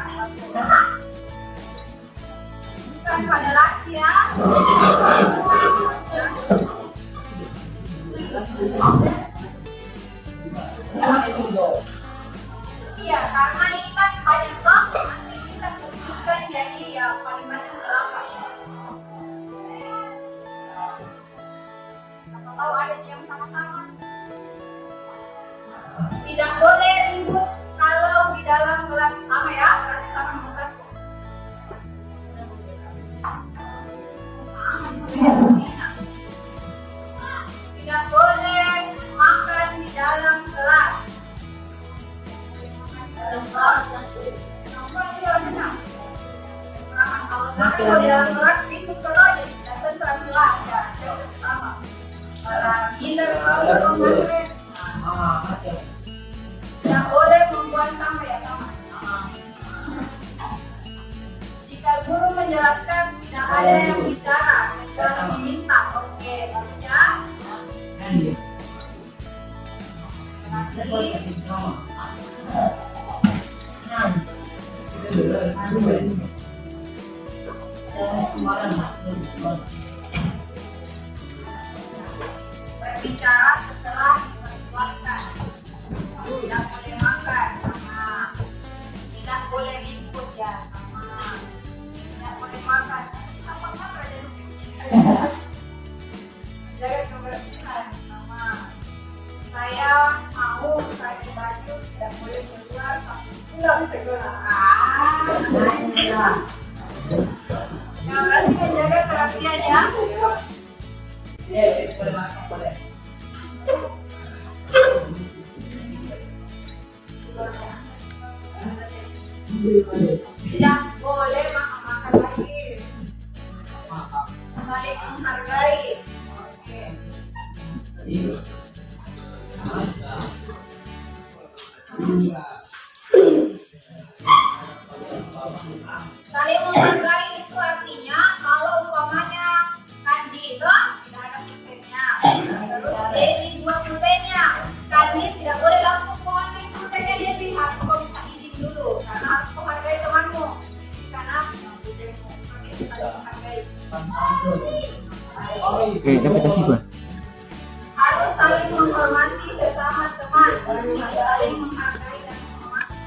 Bukan pada laci ya. Iya, karena ini kan banyak banget, nanti kita sebutkan jadi ya paling banyak berapa. Tahu ada yang sama-sama. Tidak boleh ribut kalau di dalam kelas sama ya, berarti sama nomor 1. Sama juga. Tidak boleh makan di dalam kelas. Kalau di dalam kelas ribut kalau aja tidak tentram kelas ya, jauh sama. Tidak boleh membuang sampah ya sama. Jika guru menjelaskan tidak ada yang bicara kecuali diminta. Oke, bagus ya. Berbicara setelah dipersilakan. Tidak boleh makan sama. Tidak boleh ribut ya sama. Tidak boleh makan. Apa aja jaga kebersihan sama. Saya mau pakai baju tidak boleh keluar sampai pulang segera. Nah, berarti menjaga kerapian ya. Tidak boleh makan lagi. Saling menghargai. Oke. Saling menghargai itu artinya kalau umpamanya Kandi itu tidak ada pulpennya, terus Dewi buat pulpennya, Kandi tidak boleh langsung mengambil pulpennya Dewi, harus kau minta izin dulu karena harus kau hargai temanmu, karena pulpenmu, oke, saling menghargai. Dapat kasih gua. Harus saling menghormati sesama teman, saling menghargai dan menghormati.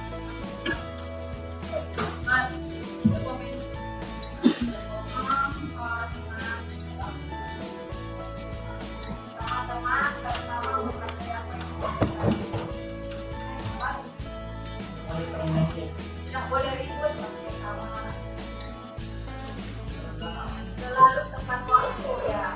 Tidak boleh ribut sama selalu tepat waktu ya.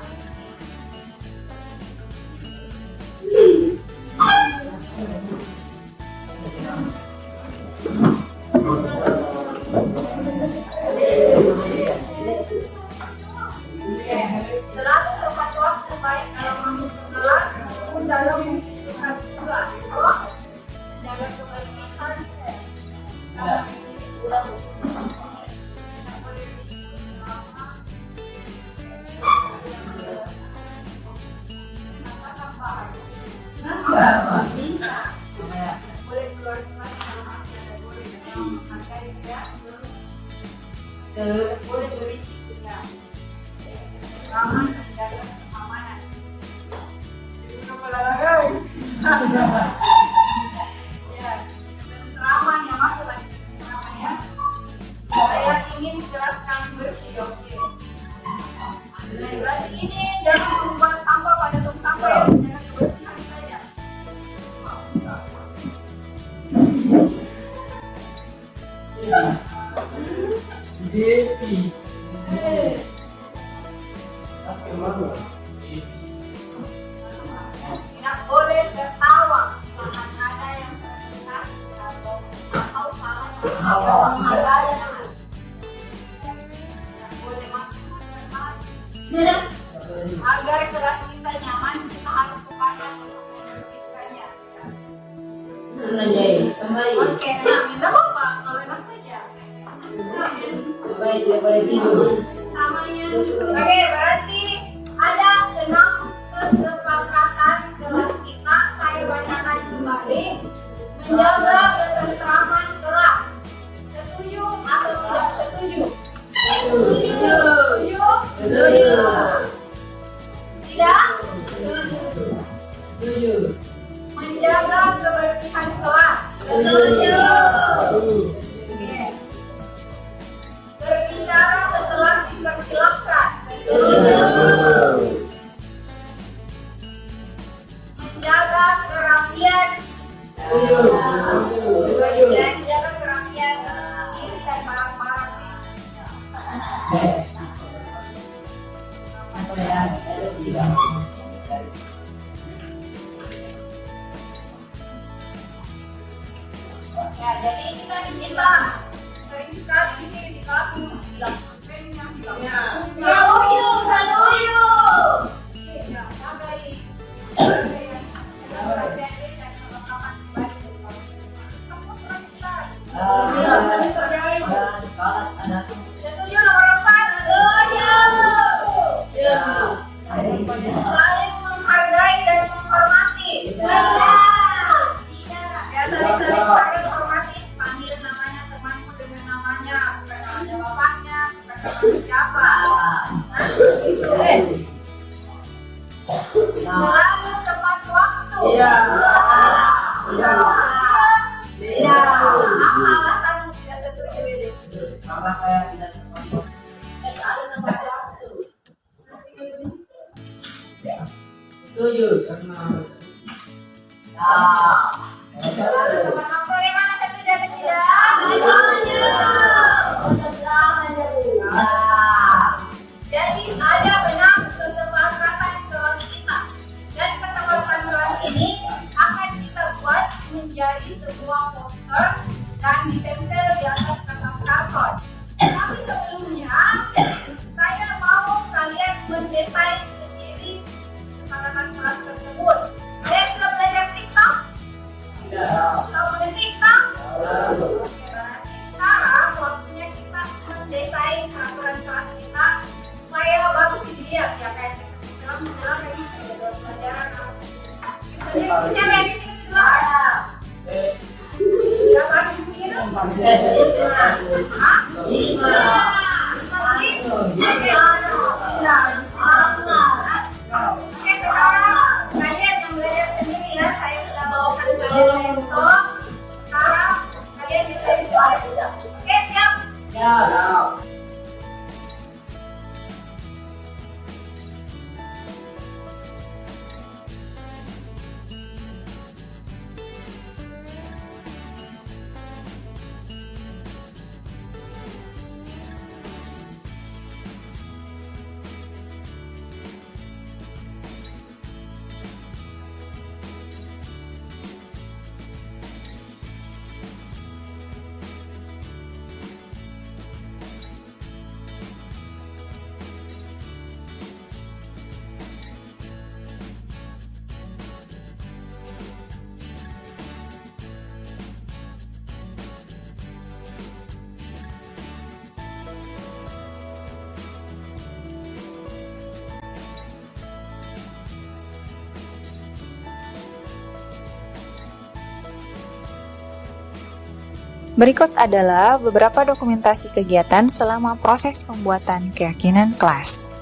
Selalu tepat waktu, baik kalau masuk ke kelas maupun dalam melakukan tugas. Jaga kebersihan. Boleh keluar kelas kalau masih ada boleh menghargai ya. Boleh berisik juga. Aman menjaga keamanan. Ya, teraman ya, masuk lagi teraman ya. Saya ingin kelas kami bersih, oke. Berarti ini jangan membuat sampah pada tong sampah ya, jangan kebersihan saja. Tidak boleh tertawa saat ada yang presentasi atau salah menghargai dulu. Tidak boleh macam-macam. Agar kelas kita nyaman, kita harus sepakat untuk membersihkannya. Oke, nah, tidak apa-apa kalau enak saja. Oke, berarti ada 6 kesepakatan kelas kita. Saya bacakan kembali. Menjaga ketentraman kelas. Setuju atau tidak setuju? Setuju. Setuju. Tidak? Setuju. Menjaga kebersihan kelas. Setuju. Oke. Berbicara setelah dipersilakan. Setuju. Menjaga kerapian. Dan menjaga kerapian diri dan barang-barangnya. Ya, jadi ini kan kita sering sekali di sini di kelas bilang pennya bilang setuju. Iya, hargai kerapian diri dan kelengkapan pribadi. Kamu prioritas. Setuju nomor 4? Setuju. Saling menghargai dan menghormati. Ya, saling menghargai dan menghormati. Panggil namanya temanmu dengan namanya, bukan namanya bapaknya, bukan namanya siapa. Selalu tepat waktu. Tidak. Apa alasanmu tidak setuju ini? Karena saya tidak tepat. Selalu tepat waktu. Setuju karena Selalu tepat waktu. Bagaimana setuju dan tidak? Jadi ada 6 kesepakatan kelas kita, dan kesepakatan kelas ini akan kita buat menjadi sebuah poster dan ditempel di atas kertas karton. Tapi sebelumnya, saya mau kalian mendesain sendiri kesepakatan kelas tersebut. Kalian sudah belajar TikTok? Tahu mengenai TikTok? Oke, berarti sekarang waktunya kita mendesain peraturan kelas kita supaya bagus dilihat ya, kayak film kayak gitu, jadwal pelajaran. Siapa yang bikin itu? Siapa yang bikin itu? Oke, sekarang kalian yang belajar sendiri ya, saya sudah bawakan kalian laptop. Sekarang kalian bisa aja. Oke, siap? Ya. Berikut adalah beberapa dokumentasi kegiatan selama proses pembuatan keyakinan kelas.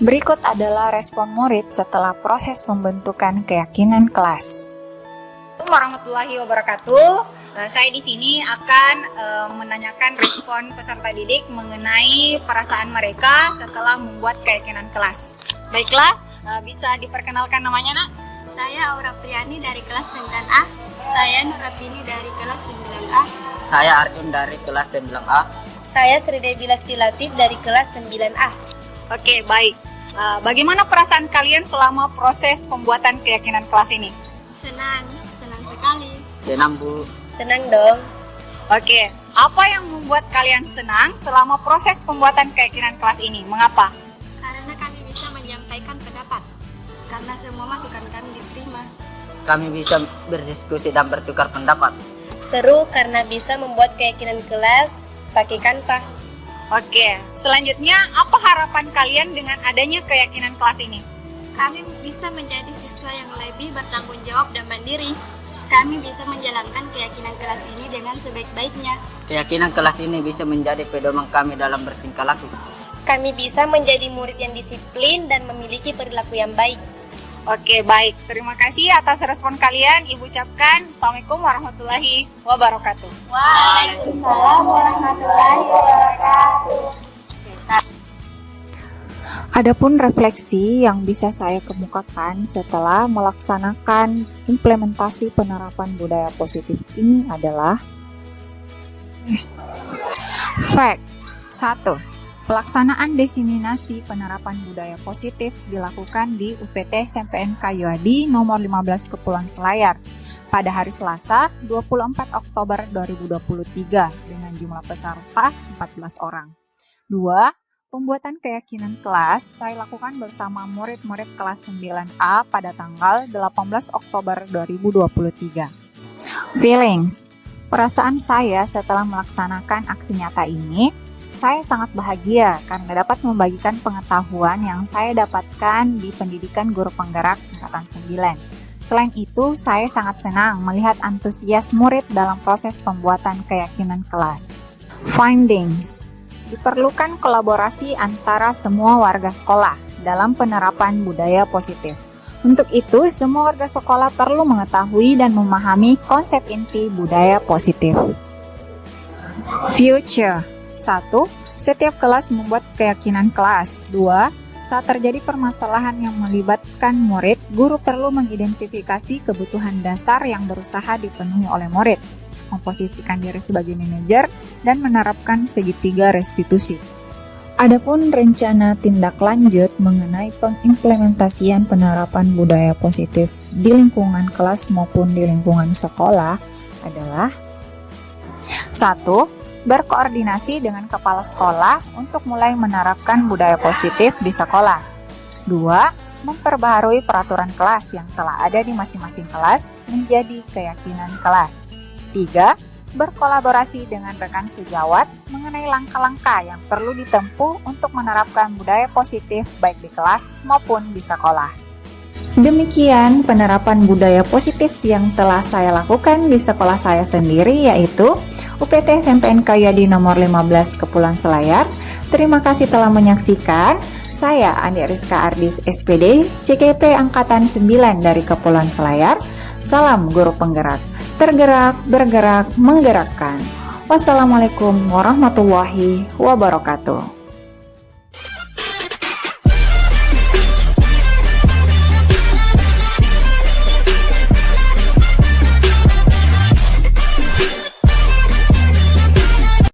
Berikut adalah respon murid setelah proses pembentukan keyakinan kelas. Assalamualaikum warahmatullahi wabarakatuh. Saya di sini akan menanyakan respon peserta didik mengenai perasaan mereka setelah membuat keyakinan kelas. Baiklah, bisa diperkenalkan namanya, Nak? Saya Aura Priani dari kelas 9A. Saya Nuratini dari kelas 9A. Saya Arjun dari kelas 9A. Saya Sri Devi Lasti Latif dari kelas 9A. Oke, baik. Bagaimana perasaan kalian selama proses pembuatan keyakinan kelas ini? Senang sekali. Senang, Bu. Senang dong. Oke, apa yang membuat kalian senang selama proses pembuatan keyakinan kelas ini? Mengapa? Karena kami bisa menyampaikan pendapat. Karena semua masukan kami diterima. Kami bisa berdiskusi dan bertukar pendapat. Seru karena bisa membuat keyakinan kelas pakai Canva. Oke, selanjutnya apa harapan kalian dengan adanya keyakinan kelas ini? Kami bisa menjadi siswa yang lebih bertanggung jawab dan mandiri. Kami bisa menjalankan keyakinan kelas ini dengan sebaik-baiknya. Keyakinan kelas ini bisa menjadi pedoman kami dalam bertingkah laku. Kami bisa menjadi murid yang disiplin dan memiliki perilaku yang baik. Oke, baik. Terima kasih atas respon kalian. Ibu ucapkan Assalamualaikum warahmatullahi wabarakatuh. Waalaikumsalam warahmatullahi wabarakatuh. Adapun refleksi yang bisa saya kemukakan setelah melaksanakan implementasi penerapan budaya positif ini adalah fact. 1. Pelaksanaan diseminasi penerapan budaya positif dilakukan di UPT SMPN Kayuadi nomor 15 Kepulauan Selayar pada hari Selasa 24 Oktober 2023 dengan jumlah peserta 14 orang. 2. Pembuatan keyakinan kelas saya lakukan bersama murid-murid kelas 9A pada tanggal 18 Oktober 2023. Feelings. Perasaan saya setelah melaksanakan aksi nyata ini, saya sangat bahagia karena dapat membagikan pengetahuan yang saya dapatkan di pendidikan guru penggerak angkatan 9. Selain itu, saya sangat senang melihat antusias murid dalam proses pembuatan keyakinan kelas. Findings. Diperlukan kolaborasi antara semua warga sekolah dalam penerapan budaya positif. Untuk itu, semua warga sekolah perlu mengetahui dan memahami konsep inti budaya positif. Future. 1. Setiap kelas membuat keyakinan kelas. 2. Saat terjadi permasalahan yang melibatkan murid, guru perlu mengidentifikasi kebutuhan dasar yang berusaha dipenuhi oleh murid, memposisikan diri sebagai manajer, dan menerapkan segitiga restitusi. Adapun rencana tindak lanjut mengenai pengimplementasian penerapan budaya positif di lingkungan kelas maupun di lingkungan sekolah adalah 1. Berkoordinasi dengan kepala sekolah untuk mulai menerapkan budaya positif di sekolah. 2. Memperbaharui peraturan kelas yang telah ada di masing-masing kelas menjadi keyakinan kelas. 3. Berkolaborasi dengan rekan sejawat mengenai langkah-langkah yang perlu ditempuh untuk menerapkan budaya positif baik di kelas maupun di sekolah. Demikian penerapan budaya positif yang telah saya lakukan di sekolah saya sendiri, yaitu UPT SMPN Kayuadi nomor 15 Kepulauan Selayar. Terima kasih telah menyaksikan. Saya Andi Rizka Ardis SPD, CGP Angkatan 9 dari Kepulauan Selayar. Salam guru penggerak. Tergerak, bergerak, menggerakkan. Wassalamualaikum warahmatullahi wabarakatuh.